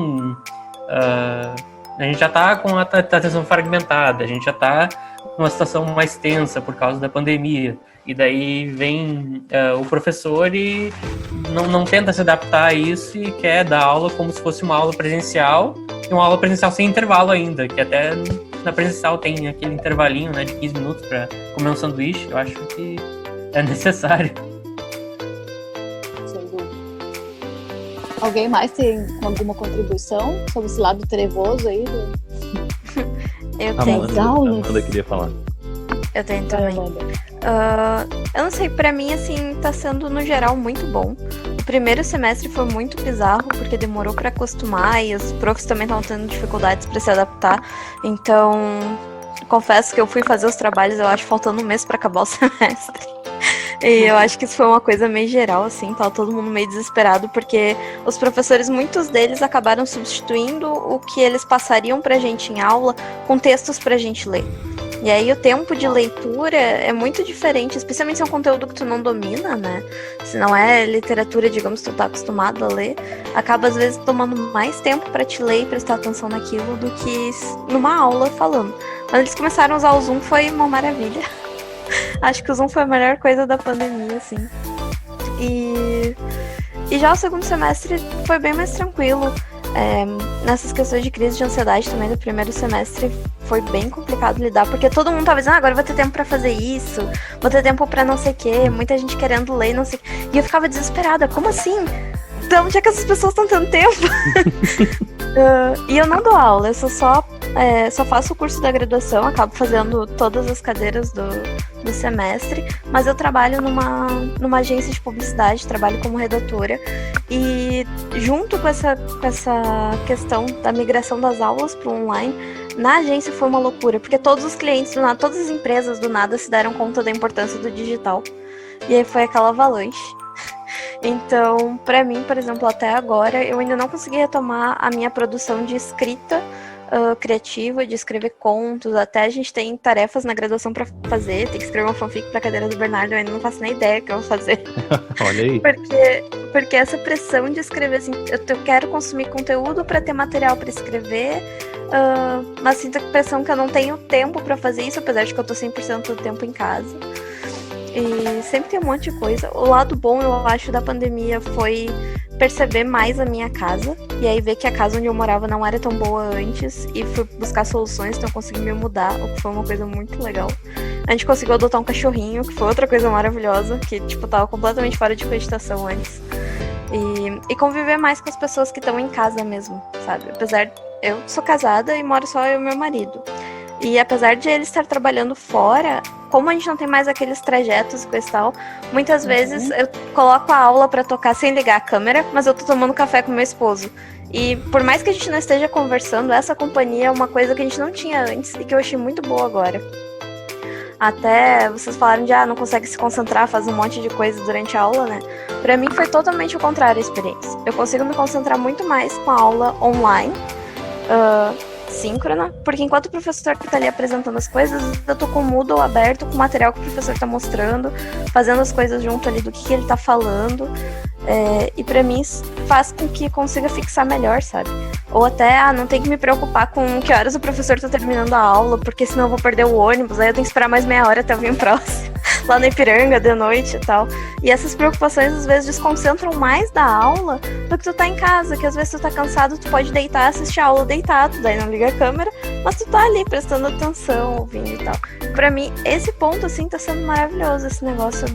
a gente já tá com a atenção fragmentada, a gente já tá numa situação mais tensa por causa da pandemia. E daí vem o professor e não tenta se adaptar a isso e quer dar aula como se fosse uma aula presencial, e uma aula presencial sem intervalo ainda, que até na presencial tem aquele intervalinho, né, de 15 minutos para comer um sanduíche. Eu acho que é necessário. Alguém mais tem alguma contribuição sobre esse lado trevoso aí? Eu tenho. Amanda queria falar. Eu tenho também. Eu não sei, pra mim, assim, tá sendo, no geral, muito bom. O primeiro semestre foi muito bizarro, porque demorou pra acostumar e os profs também estavam tendo dificuldades pra se adaptar. Então, confesso que eu fui fazer os trabalhos, eu acho, faltando um mês pra acabar o semestre. E eu acho que isso foi uma coisa meio geral, assim, tava todo mundo meio desesperado, porque os professores, muitos deles acabaram substituindo o que eles passariam pra gente em aula com textos pra gente ler. E aí o tempo de leitura é muito diferente, especialmente se é um conteúdo que tu não domina, né? Se não é literatura, digamos, que tu tá acostumado a ler, acaba às vezes tomando mais tempo para te ler e prestar atenção naquilo do que numa aula falando. Quando eles começaram a usar o Zoom foi uma maravilha. Acho que o Zoom foi a melhor coisa da pandemia, assim. E já o segundo semestre foi bem mais tranquilo. Nessas questões de crise de ansiedade também do primeiro semestre foi bem complicado lidar, porque todo mundo tava dizendo, agora eu vou ter tempo pra fazer isso, vou ter tempo pra não sei o quê, muita gente querendo ler, não sei o quê. E eu ficava desesperada, como assim? Então, onde é que essas pessoas estão tendo tempo? E eu não dou aula, eu só faço o curso da graduação, acabo fazendo todas as cadeiras do semestre, mas eu trabalho numa agência de publicidade, trabalho como redatora, e junto com essa questão da migração das aulas para o online, na agência foi uma loucura, porque todos os clientes do nada, todas as empresas do nada se deram conta da importância do digital, e aí foi aquela avalanche. Então, para mim, por exemplo, até agora, eu ainda não consegui retomar a minha produção de escrita criativa, de escrever contos. Até a gente tem tarefas na graduação para fazer, tem que escrever uma fanfic para a cadeira do Bernardo, eu ainda não faço nem ideia do que eu vou fazer. Olha aí. Porque essa pressão de escrever, assim, eu quero consumir conteúdo para ter material para escrever, mas sinto a pressão que eu não tenho tempo para fazer isso, apesar de que eu tô 100% do tempo em casa. E sempre tem um monte de coisa. O lado bom, eu acho, da pandemia foi perceber mais a minha casa. E aí ver que a casa onde eu morava não era tão boa antes. E fui buscar soluções, então eu consegui me mudar, o que foi uma coisa muito legal. A gente conseguiu adotar um cachorrinho, que foi outra coisa maravilhosa. Que, tipo, tava completamente fora de cogitação antes. E conviver mais com as pessoas que estão em casa mesmo, sabe? Apesar, eu sou casada e moro só eu e meu marido. E apesar de ele estar trabalhando fora, como a gente não tem mais aqueles trajetos e coisa e tal, muitas vezes eu coloco a aula pra tocar sem ligar a câmera, mas eu tô tomando café com meu esposo. E por mais que a gente não esteja conversando, essa companhia é uma coisa que a gente não tinha antes e que eu achei muito boa agora. Até vocês falaram de, não consegue se concentrar, faz um monte de coisa durante a aula, né? Pra mim foi totalmente o contrário a experiência. Eu consigo me concentrar muito mais com a aula online, síncrona, porque enquanto o professor tá ali apresentando as coisas, eu tô com o Moodle aberto, com o material que o professor tá mostrando, fazendo as coisas junto ali do que ele tá falando, e pra mim isso faz com que consiga fixar melhor, sabe? Ou até, não tem que me preocupar com que horas o professor tá terminando a aula, porque senão eu vou perder o ônibus, aí eu tenho que esperar mais meia hora até eu vir próximo, lá na Ipiranga, de noite e tal. E essas preocupações, às vezes, desconcentram mais da aula do que tu tá em casa, que às vezes tu tá cansado, tu pode deitar, assistir a aula deitado, daí não liga a câmera, mas tu tá ali prestando atenção, ouvindo e tal. Pra mim, esse ponto, assim, tá sendo maravilhoso, esse negócio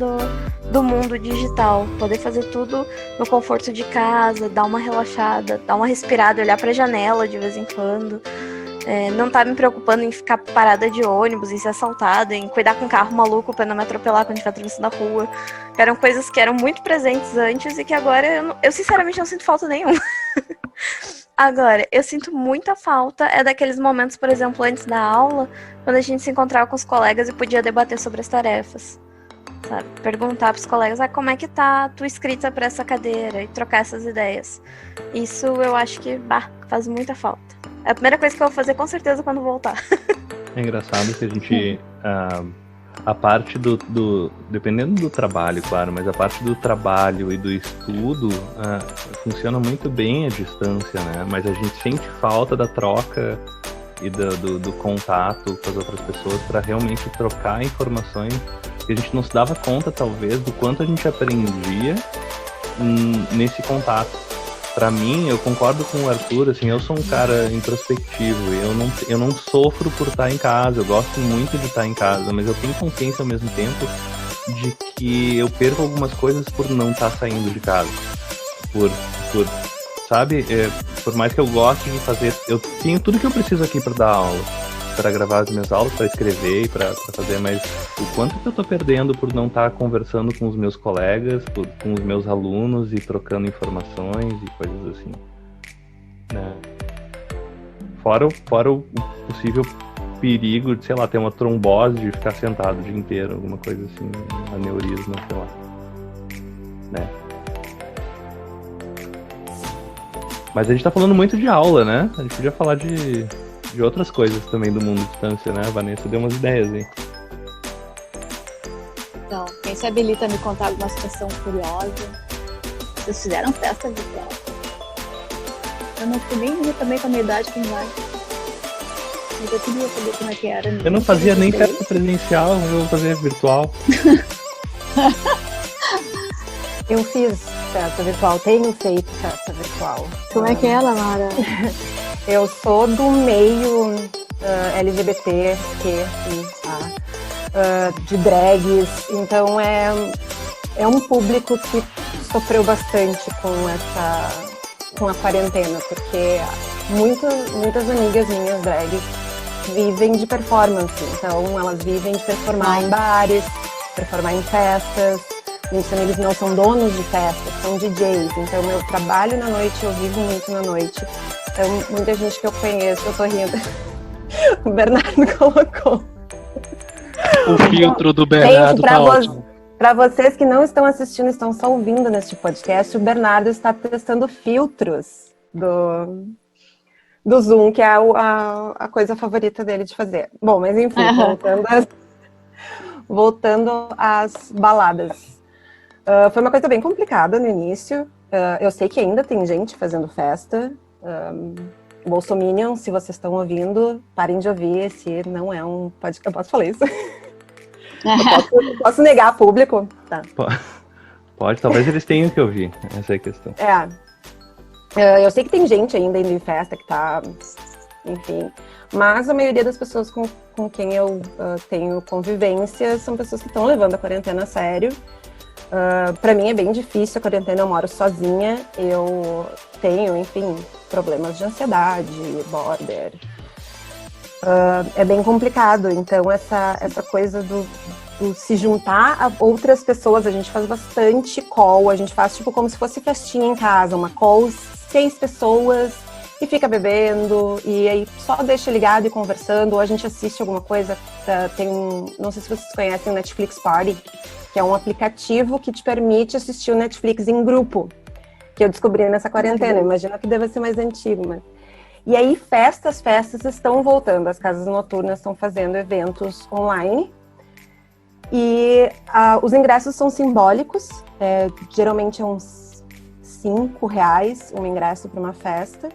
do mundo digital. Poder fazer tudo no conforto de casa, dar uma relaxada, dar uma respirada, olhar pra janela de vez em quando. Não tá me preocupando em ficar parada de ônibus, em ser assaltada, em cuidar com um carro maluco pra não me atropelar quando estiver atravessando a rua. Que eram coisas que eram muito presentes antes e que agora eu sinceramente não sinto falta nenhuma. Agora, eu sinto muita falta daqueles momentos, por exemplo, antes da aula, quando a gente se encontrava com os colegas e podia debater sobre as tarefas. Sabe? Perguntar pros colegas, como é que tá a tua escrita pra essa cadeira e trocar essas ideias. Isso eu acho que faz muita falta. É a primeira coisa que eu vou fazer com certeza quando voltar. É engraçado que a gente, a parte dependendo do trabalho, claro, mas a parte do trabalho e do estudo funciona muito bem à distância, né? Mas a gente sente falta da troca e do contato com as outras pessoas para realmente trocar informações que a gente não se dava conta, talvez, do quanto a gente aprendia nesse contato. Pra mim, eu concordo com o Arthur, assim, eu sou um cara introspectivo, eu não sofro por estar em casa, eu gosto muito de estar em casa, mas eu tenho consciência ao mesmo tempo de que eu perco algumas coisas por não estar saindo de casa. Sabe, por mais que eu goste de fazer, eu tenho tudo que eu preciso aqui para dar aula, para gravar as minhas aulas, para escrever e para fazer, mas o quanto que eu tô perdendo por não estar conversando com os meus colegas, com os meus alunos e trocando informações e coisas assim, né? Fora o possível perigo de, sei lá, ter uma trombose, de ficar sentado o dia inteiro, alguma coisa assim, aneurisma, sei lá, né? Mas a gente tá falando muito de aula, né? A gente podia falar de de outras coisas também do mundo à distância, né? A Vanessa deu umas ideias aí. Então, quem se habilita a me contar alguma situação curiosa? Vocês fizeram festa virtual? Eu não fui nem também com a minha idade como vai. Mas eu queria saber como é que era. Eu não fazia nem festa presencial, eu vou fazer virtual. Eu fiz festa virtual, tenho feito festa virtual. Como é que é ela, Mara? Eu sou do meio LGBT, de drags, então é um público que sofreu bastante com a quarentena, porque muitas amigas minhas drags vivem de performance, então elas vivem de performar em bares, performar em festas. Muitos amigos não são donos de festas, são DJs, então eu trabalho na noite, eu vivo muito na noite. Então, muita gente que eu conheço, eu tô rindo. O Bernardo colocou. O filtro do Bernardo tá ótimo. Para vocês que não estão assistindo, estão só ouvindo neste podcast, o Bernardo está testando filtros do Zoom, que é a coisa favorita dele de fazer. Bom, mas enfim, voltando às baladas. Foi uma coisa bem complicada no início. Eu sei que ainda tem gente fazendo festa. Bolsominion, se vocês estão ouvindo, parem de ouvir. Esse não é um podcast. Eu posso falar isso? Eu posso negar público? Tá. Pode, talvez eles tenham que ouvir. Essa é a questão. Eu sei que tem gente ainda indo em festa que tá... Enfim. Mas a maioria das pessoas com quem eu tenho convivência são pessoas que estão levando a quarentena a sério. Para mim é bem difícil a quarentena, eu moro sozinha, eu tenho, enfim, problemas de ansiedade, border. É bem complicado, então essa coisa do se juntar a outras pessoas, a gente faz bastante call, a gente faz tipo como se fosse festinha em casa, uma call, 6 pessoas e fica bebendo, e aí só deixa ligado e conversando, ou a gente assiste alguma coisa, não sei se vocês conhecem o Netflix Party, que é um aplicativo que te permite assistir o Netflix em grupo, que eu descobri nessa quarentena. Imagino que deve ser mais antigo, mas... E aí, festas estão voltando. As casas noturnas estão fazendo eventos online. E os ingressos são simbólicos. Geralmente é uns R$5 um ingresso para uma festa.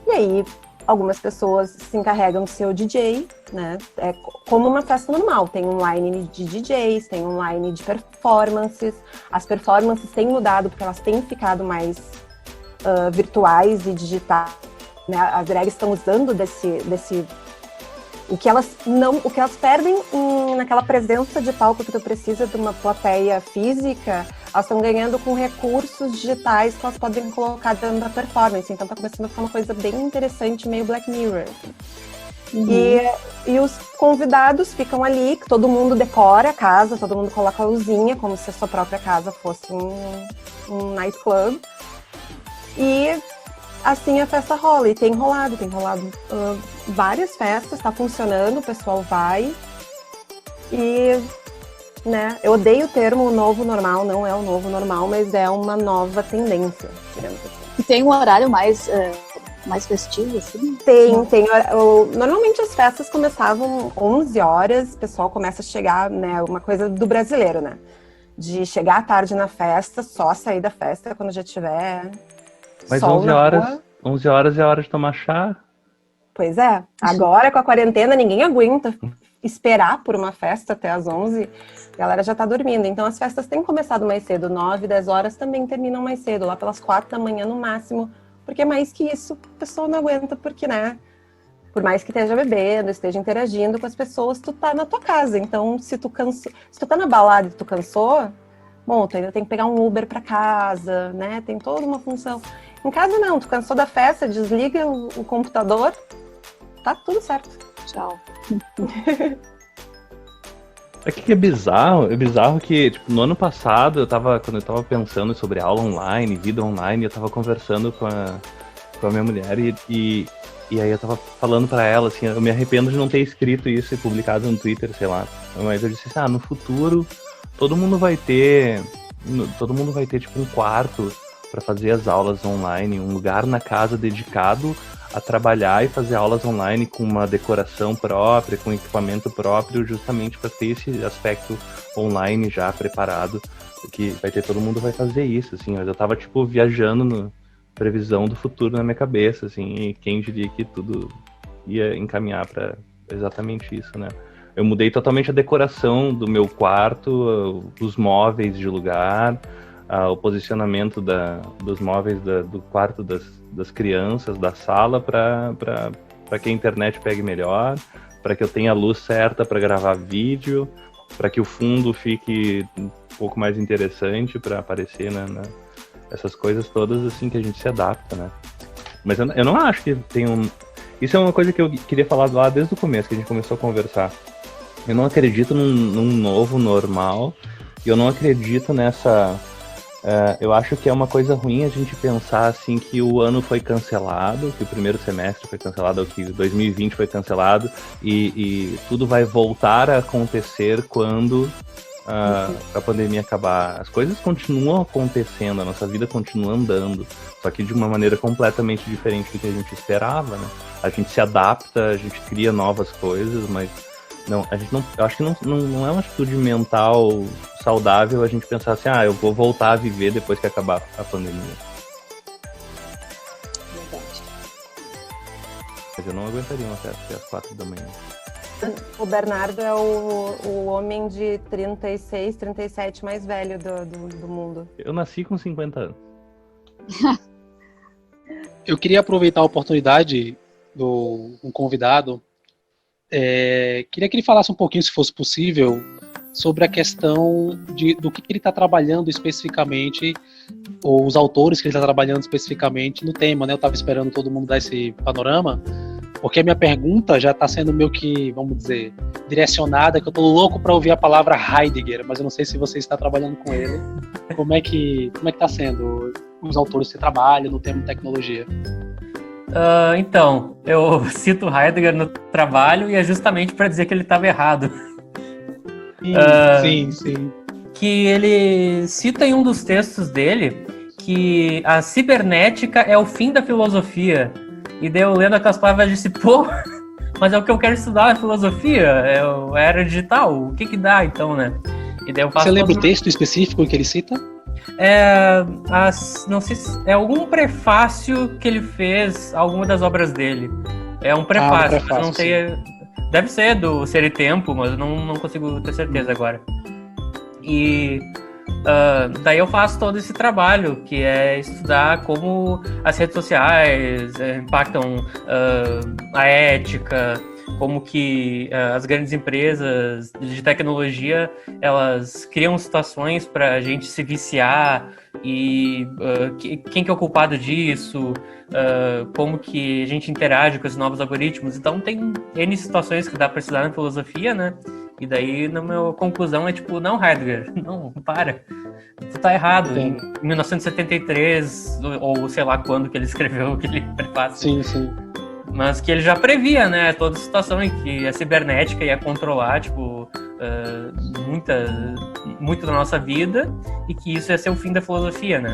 E aí, algumas pessoas se encarregam de ser o DJ, né? É como uma festa normal. Tem um line de DJs, tem um line de performances. As performances têm mudado porque elas têm ficado mais virtuais e digitais. Né? As drags estão usando o que elas perdem naquela presença de palco que tu precisa de uma plateia física, elas estão ganhando com recursos digitais que elas podem colocar dentro da performance. Então tá começando a ficar uma coisa bem interessante, meio Black Mirror. Uhum. E os convidados ficam ali, todo mundo decora a casa, todo mundo coloca a luzinha, como se a sua própria casa fosse um nightclub. E assim a festa rola, e tem rolado várias festas, tá funcionando, o pessoal vai. E, né, eu odeio o termo novo normal, não é o novo normal, mas é uma nova tendência, digamos assim. E tem um horário mais festivo, assim? Tem. Normalmente as festas começavam 11 horas, o pessoal começa a chegar, né, uma coisa do brasileiro, né? De chegar à tarde na festa, só sair da festa quando já tiver... Mas 11 horas é a hora de tomar chá? Pois é. Agora, com a quarentena, ninguém aguenta esperar por uma festa até as 11. A galera já tá dormindo. Então, as festas têm começado mais cedo. 9, 10 horas também terminam mais cedo. Lá pelas 4 da manhã no máximo. Porque mais que isso, a pessoa não aguenta. Porque, né? Por mais que esteja bebendo, esteja interagindo com as pessoas, tu tá na tua casa. Então, se tu tá na balada e tu cansou... Bom, tu ainda tem que pegar um Uber pra casa, né? Tem toda uma função. Em casa não, tu cansou da festa, desliga o computador, tá tudo certo. Tchau. Aqui que é bizarro que, tipo, no ano passado, quando eu tava pensando sobre aula online, vida online, eu tava conversando com a minha mulher e aí eu tava falando pra ela, assim, eu me arrependo de não ter escrito isso e publicado no Twitter, sei lá. Mas eu disse assim, no futuro... Todo mundo vai ter tipo um quarto para fazer as aulas online, um lugar na casa dedicado a trabalhar e fazer aulas online com uma decoração própria, com equipamento próprio, justamente para ter esse aspecto online já preparado, que vai ter, todo mundo vai fazer isso, assim. Mas eu tava, tipo, viajando na previsão do futuro na minha cabeça, assim, e quem diria que tudo ia encaminhar para exatamente isso, né? Eu mudei totalmente a decoração do meu quarto, os móveis de lugar, o posicionamento dos móveis do quarto das crianças, da sala, para que a internet pegue melhor, para que eu tenha a luz certa para gravar vídeo, para que o fundo fique um pouco mais interessante para aparecer, né, essas coisas todas, assim, que a gente se adapta, né? Mas eu não acho que tem um... Isso é uma coisa que eu queria falar lá desde o começo, que a gente começou a conversar. Eu não acredito num novo normal, e eu não acredito nessa... eu acho que é uma coisa ruim a gente pensar assim que o ano foi cancelado, que o primeiro semestre foi cancelado, que 2020 foi cancelado, e tudo vai voltar a acontecer quando a pandemia acabar. As coisas continuam acontecendo, a nossa vida continua andando, só que de uma maneira completamente diferente do que a gente esperava, né? A gente se adapta, a gente cria novas coisas, mas não, a gente não, eu acho que não é uma atitude mental saudável a gente pensar assim, eu vou voltar a viver depois que acabar a pandemia. Verdade. Mas eu não aguentaria uma festa até as 4 da manhã. O Bernardo é o homem de 36, 37 mais velho do mundo. Eu nasci com 50 anos. Eu queria aproveitar a oportunidade do um convidado. Queria que ele falasse um pouquinho, se fosse possível, sobre a questão do que ele está trabalhando especificamente, ou os autores que ele está trabalhando especificamente no tema, né? Eu estava esperando todo mundo dar esse panorama, porque a minha pergunta já está sendo meio que, vamos dizer, direcionada, que eu estou louco para ouvir a palavra Heidegger, mas eu não sei se você está trabalhando com ele. Como é que está sendo os autores que você trabalha no tema de tecnologia? Então, eu cito Heidegger no trabalho e é justamente para dizer que ele estava errado. Sim. Que ele cita em um dos textos dele que a cibernética é o fim da filosofia. E daí eu lendo aquelas palavras disse, pô, mas é o que eu quero estudar na filosofia, é a era digital, o que dá então, né? E daí eu faço. Você lembra o texto específico que ele cita? Não sei se é algum prefácio que ele fez a alguma das obras dele. É um prefácio, mas não sei. Deve ser do Ser e Tempo, mas eu não consigo ter certeza agora. E daí eu faço todo esse trabalho, que é estudar como as redes sociais impactam a ética, como que as grandes empresas de tecnologia, elas criam situações para a gente se viciar e quem que é o culpado disso, como que a gente interage com esses novos algoritmos. Então tem N situações que dá para estudar na filosofia, né? E daí, na minha conclusão, é tipo, não, Heidegger, não, para. Tu tá errado. Em 1973, ou sei lá quando que ele escreveu aquele prefácio. Sim. Mas que ele já previa, né, toda a situação em que a cibernética ia controlar, tipo, muito da nossa vida e que isso ia ser o fim da filosofia, né?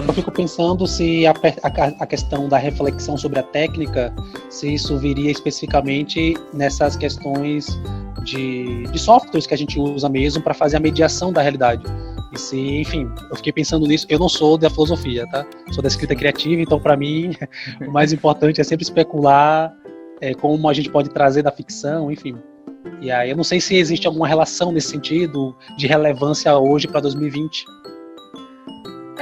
Eu fico pensando se a questão da reflexão sobre a técnica, se isso viria especificamente nessas questões de softwares que a gente usa mesmo para fazer a mediação da realidade. E se, enfim, eu fiquei pensando nisso. Eu não sou da filosofia, tá? Sou da escrita criativa, então para mim o mais importante é sempre especular como a gente pode trazer da ficção, enfim. E aí eu não sei se existe alguma relação nesse sentido de relevância hoje para 2020.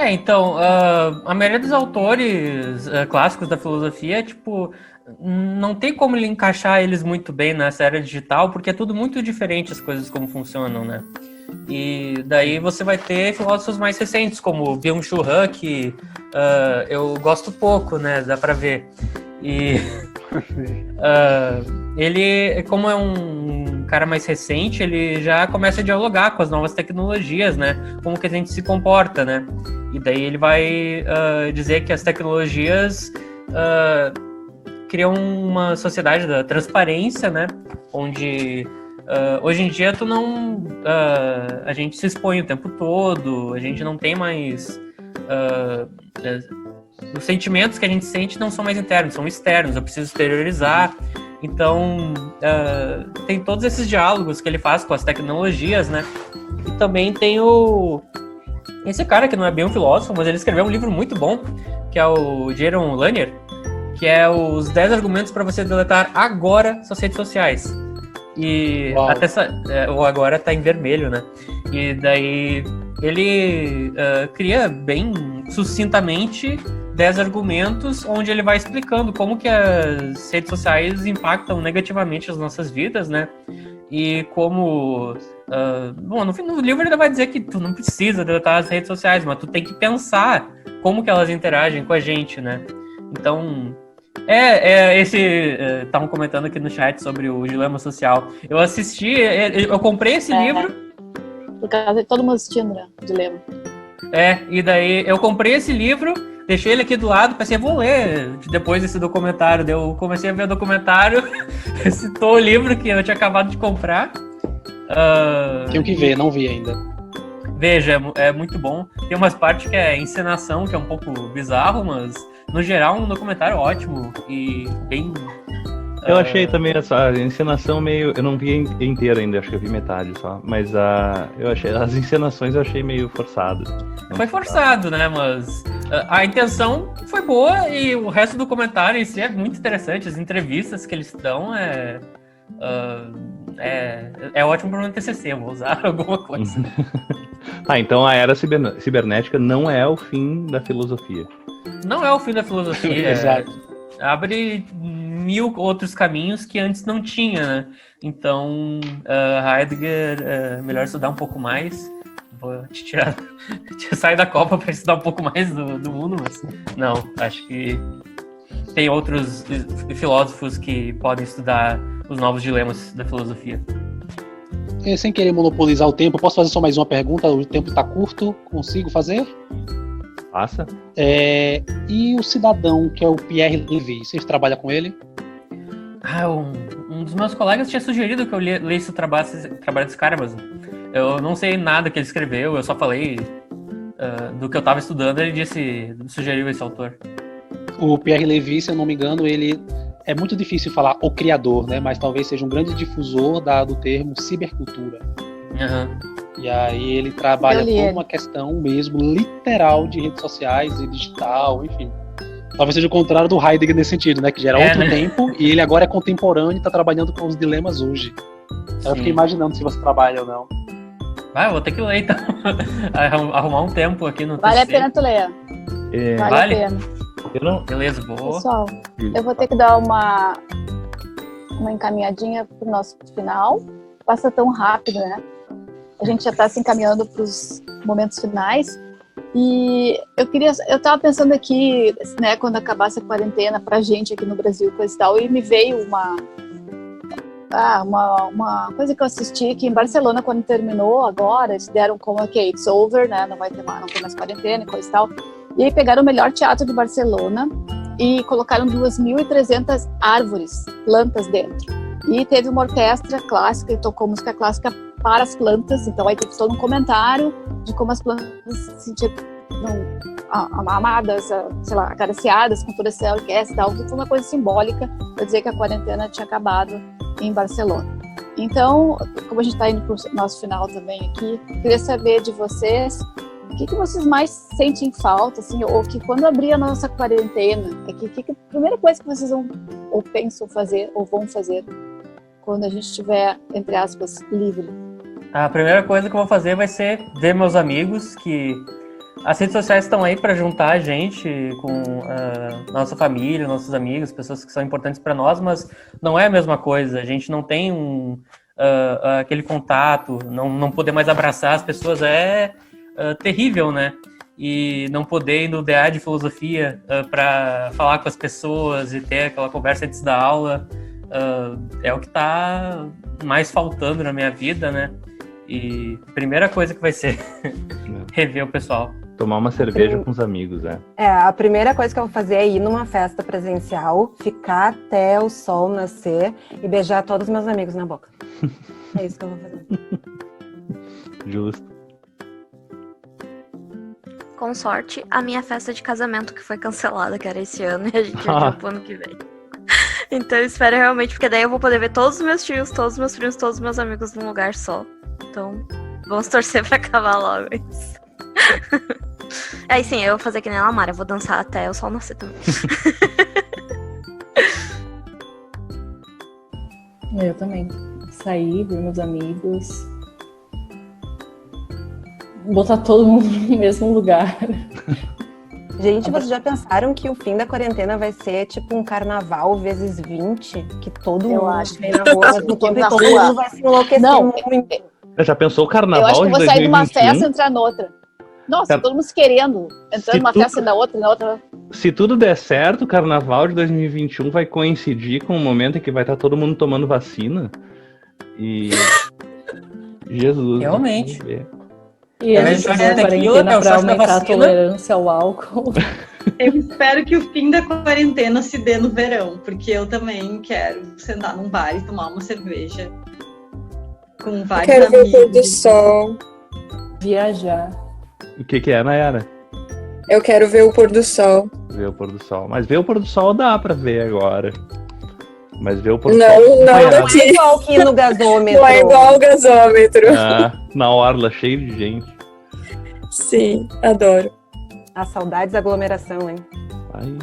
Então, a maioria dos autores clássicos da filosofia, tipo, não tem como ele encaixar eles muito bem nessa era digital, porque é tudo muito diferente as coisas como funcionam, né? E daí você vai ter filósofos mais recentes, como Byung-Chul Han, que eu gosto pouco, né? Dá pra ver. E ele, como é um cara mais recente, ele já começa a dialogar com as novas tecnologias, né? Como que a gente se comporta, né? E daí ele vai dizer que as tecnologias criam uma sociedade da transparência, né? Onde hoje em dia a gente se expõe o tempo todo, a gente não tem mais os sentimentos que a gente sente não são mais internos, são externos, eu preciso exteriorizar. Então, tem todos esses diálogos que ele faz com as tecnologias, né? E também tem esse cara que não é bem um filósofo, mas ele escreveu um livro muito bom, que é o Jaron Lanier, que é os 10 argumentos para você deletar agora suas redes sociais. E até o agora tá em vermelho, né? E daí ele cria bem sucintamente 10 argumentos onde ele vai explicando como que as redes sociais impactam negativamente as nossas vidas, né? E como... bom, no livro ele vai dizer que tu não precisa deletar as redes sociais, mas tu tem que pensar como que elas interagem com a gente, né? Então... estavam comentando aqui no chat sobre o dilema social. Eu assisti, eu comprei esse livro. Por causa de todo mundo assistindo, né? O dilema. E daí eu comprei esse livro, deixei ele aqui do lado, pensei, vou ler depois desse documentário. Daí eu comecei a ver o documentário, citou o livro que eu tinha acabado de comprar. Tenho que ver, não vi ainda. Veja, é muito bom. Tem umas partes que é encenação, que é um pouco bizarro, mas no geral um documentário ótimo e bem... Eu achei também essa encenação meio... Eu não vi inteira ainda, acho que eu vi metade só. Mas as encenações eu achei meio forçadas. Foi forçado, né? Mas a intenção foi boa e o resto do documentário em si é muito interessante. As entrevistas que eles dão é ótimo para o meu TCC, vou usar alguma coisa. Então a era cibernética não é o fim da filosofia. Não é o fim da filosofia. Exato. Abre 1000 outros caminhos que antes não tinha, né? Então, Heidegger, melhor estudar um pouco mais. Vou te tirar, sair da Copa para estudar um pouco mais do mundo, mas não, acho que tem outros filósofos que podem estudar os novos dilemas da filosofia. Sem querer monopolizar o tempo, posso fazer só mais uma pergunta? O tempo está curto, consigo fazer? Passa. E o cidadão, que é o Pierre Levy, vocês trabalham com ele? Um dos meus colegas tinha sugerido que eu lesse o trabalho desse cara, mas eu não sei nada que ele escreveu, eu só falei do que eu estava estudando, ele sugeriu esse autor. O Pierre Levy, se eu não me engano, ele é muito difícil falar o criador, né? Mas talvez seja um grande difusor do termo cibercultura. E aí ele trabalha com uma questão mesmo literal de redes sociais e digital, enfim. Talvez seja o contrário do Heidegger nesse sentido, né? Que já era outro tempo e ele agora é contemporâneo e está trabalhando com os dilemas hoje. Eu fiquei imaginando se você trabalha ou não. Eu vou ter que ler então. Arrumar um tempo aqui no Vale TCC. a pena tu ler. Vale a pena. Beleza, boa. Pessoal, eu vou ter que dar uma encaminhadinha pro nosso final. Passa tão rápido, né? A gente já está se encaminhando para os momentos finais. E eu estava pensando aqui, né, quando acabasse a quarentena pra gente aqui no Brasil, coisa e tal, e me veio uma coisa que eu assisti que em Barcelona, quando terminou agora, eles deram como que it's over, né, não tem mais quarentena e coisa e tal. E aí pegaram o melhor teatro de Barcelona e colocaram 2.300 árvores, plantas dentro. E teve uma orquestra clássica e tocou música clássica para as plantas. Então aí teve todo um comentário de como as plantas se sentiam amadas, sei lá, acariciadas com toda essa orquestra e tal. Foi uma coisa simbólica para dizer que a quarentena tinha acabado em Barcelona. Então, como a gente está indo para o nosso final também aqui, eu queria saber de vocês o que vocês mais sentem falta, assim, ou que quando abrir a nossa quarentena, que a primeira coisa que vocês vão ou pensam fazer ou vão fazer quando a gente estiver, entre aspas, livre? A primeira coisa que eu vou fazer vai ser ver meus amigos, que as redes sociais estão aí para juntar a gente com nossa família, nossos amigos, pessoas que são importantes para nós, mas não é a mesma coisa. A gente não tem aquele contato, não poder mais abraçar as pessoas é terrível, né? E não poder ir no DA de filosofia para falar com as pessoas e ter aquela conversa antes da aula é o que está mais faltando na minha vida, né? E a primeira coisa que vai ser rever o pessoal. Tomar uma cerveja com os amigos, a primeira coisa que eu vou fazer é ir numa festa presencial, ficar até o sol nascer e beijar todos os meus amigos na boca. É isso que eu vou fazer. Justo. com sorte, a minha festa de casamento que foi cancelada, que era esse ano, e a gente adiou pro ano que vem. Então eu espero realmente, porque daí eu vou poder ver todos os meus tios, todos os meus primos, todos os meus amigos num lugar só. Então, vamos torcer pra acabar logo isso. Aí sim, eu vou fazer que nem a Lamara, eu vou dançar até o sol nascer também. Eu também. Sair, ver meus amigos. Botar todo mundo no mesmo lugar. Gente, vocês já pensaram que o fim da quarentena vai ser tipo um carnaval vezes 20? Que todo mundo vem na rua, mas todo mundo vai se enlouquecer muito. Já pensou o carnaval Eu acho que eu vou de sair de uma 2021? festa e entrar noutra. Nossa, todo mundo se querendo. Entrando numa festa e na outra. Se tudo der certo, o carnaval de 2021 vai coincidir com o momento em que vai estar todo mundo tomando vacina. E... Jesus. Realmente. vamos ver. E a gente vai quarentena pra aumentar a tolerância ao álcool. Eu espero que o fim da quarentena se dê no verão, porque eu também quero sentar num bar e tomar uma cerveja com vários quero amigos. ver o pôr do sol. Viajar. O que é, Nayara? Eu quero ver o pôr do sol. Ver o pôr do sol. Mas ver o pôr do sol dá pra ver agora. Mas ver o pôr do Não, sol... não É daqui. igual aqui no gasômetro. Não é igual o gasômetro. Na orla, cheio de gente. Sim, adoro. As saudades da aglomeração, hein? Ai.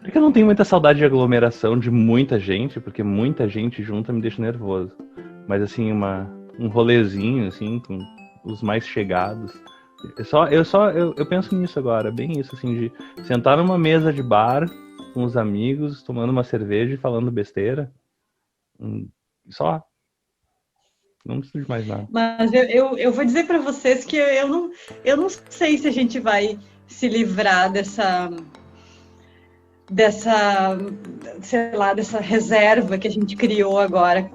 Porque eu não tenho muita saudade de aglomeração de muita gente, porque muita gente junta me deixa nervoso. Mas assim, um rolezinho, assim, com os mais chegados. Eu penso nisso agora, bem isso, assim, de sentar numa mesa de bar com os amigos, tomando uma cerveja e falando besteira. Só. Não preciso de mais nada. Mas eu vou dizer para vocês que eu não sei se a gente vai se livrar dessa, sei lá, dessa reserva que a gente criou agora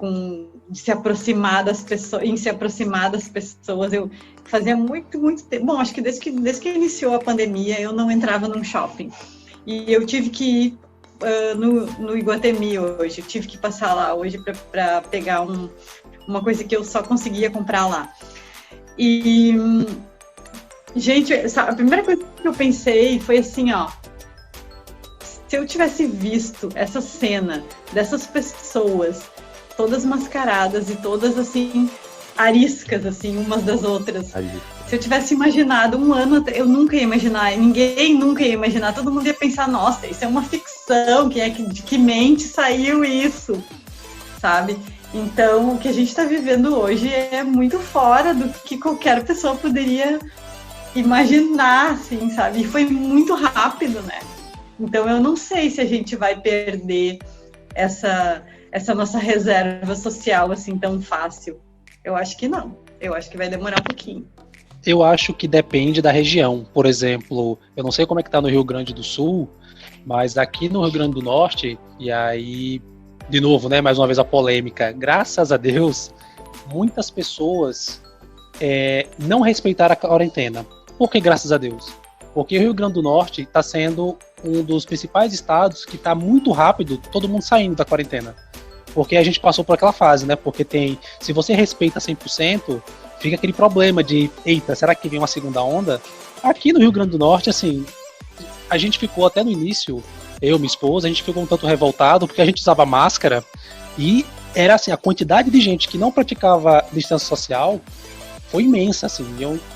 de se aproximar das pessoas, Eu fazia muito tempo. Bom, acho que desde que iniciou a pandemia eu não entrava num shopping. E eu tive que ir no Iguatemi hoje. Eu tive que passar lá hoje para pegar uma coisa que eu só conseguia comprar lá. E, gente, a primeira coisa que eu pensei foi assim, ó. Se eu tivesse visto essa cena dessas pessoas todas mascaradas e todas, assim, ariscas, assim, umas das outras. Se eu tivesse imaginado um ano, eu nunca ia imaginar, ninguém nunca ia imaginar, todo mundo ia pensar, nossa, isso é uma ficção, de que mente saiu isso, sabe? Então, o que a gente está vivendo hoje é muito fora do que qualquer pessoa poderia imaginar, assim, sabe? E foi muito rápido, né? Então, eu não sei se a gente vai perder essa nossa reserva social, assim, tão fácil. Eu acho que não. Eu acho que vai demorar um pouquinho. Eu acho que depende da região. Por exemplo, eu não sei como é que tá no Rio Grande do Sul, mas aqui no Rio Grande do Norte, e aí, de novo, né, mais uma vez a polêmica, graças a Deus, muitas pessoas não respeitaram a quarentena. Por que graças a Deus? Porque o Rio Grande do Norte está sendo um dos principais estados que está muito rápido, todo mundo saindo da quarentena. Porque a gente passou por aquela fase, né? Porque se você respeita 100%, fica aquele problema de, eita, será que vem uma segunda onda? Aqui no Rio Grande do Norte, assim, a gente ficou até no início, eu, minha esposa, a gente ficou um tanto revoltado, porque a gente usava máscara e era assim, a quantidade de gente que não praticava distância social foi imensa, assim,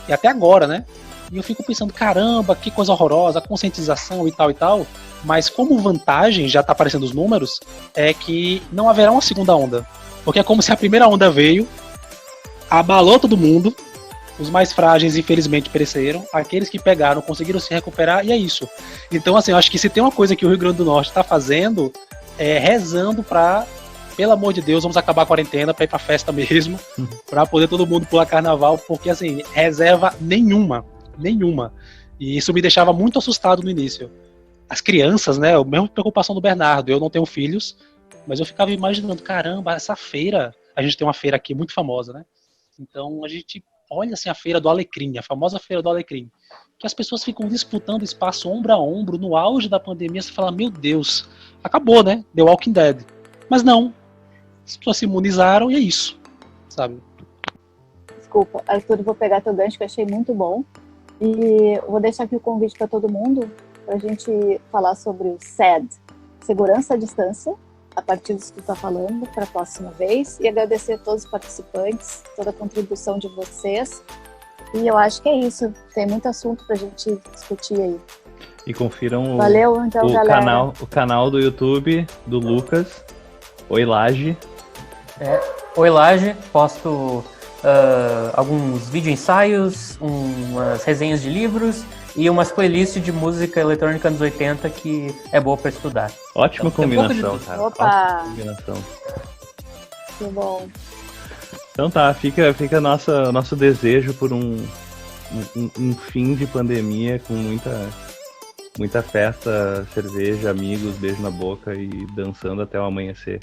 e até agora, né? E eu fico pensando, caramba, que coisa horrorosa, conscientização e tal, mas como vantagem, já tá aparecendo os números, é que não haverá uma segunda onda. Porque é como se a primeira onda veio, abalou todo mundo, os mais frágeis infelizmente pereceram, aqueles que pegaram conseguiram se recuperar e é isso. Então assim, eu acho que se tem uma coisa que o Rio Grande do Norte tá fazendo, é rezando pra, pelo amor de Deus, vamos acabar a quarentena pra ir pra festa mesmo, pra poder todo mundo pular carnaval, porque assim, reserva nenhuma. E isso me deixava muito assustado no início. As crianças, né, a mesma preocupação do Bernardo, eu não tenho filhos, mas eu ficava imaginando, caramba, essa feira, a gente tem uma feira aqui muito famosa, né, então a gente olha assim a feira do Alecrim, a famosa feira do Alecrim, que as pessoas ficam disputando espaço ombro a ombro, no auge da pandemia, você fala, meu Deus, acabou, né, The Walking Dead, mas não, as pessoas se imunizaram e é isso, sabe. Desculpa, Arthur, vou pegar teu gancho que eu achei muito bom. E vou deixar aqui o convite para todo mundo para a gente falar sobre o SED, Segurança à Distância, a partir disso que tu está falando, para a próxima vez. E agradecer a todos os participantes, toda a contribuição de vocês. E eu acho que é isso. Tem muito assunto para a gente discutir aí. E confiram Valeu, então, galera. o canal do YouTube do Lucas, Oi Laje. Oi Laje, posto alguns vídeo-ensaios, umas resenhas de livros e umas playlists de música eletrônica anos 80 que é boa para estudar. Ótima Então, combinação, cara. Opa! Ótima combinação. Que bom. Então tá, fica nosso desejo por um fim de pandemia com muita festa, cerveja, amigos, beijo na boca e dançando até o amanhecer.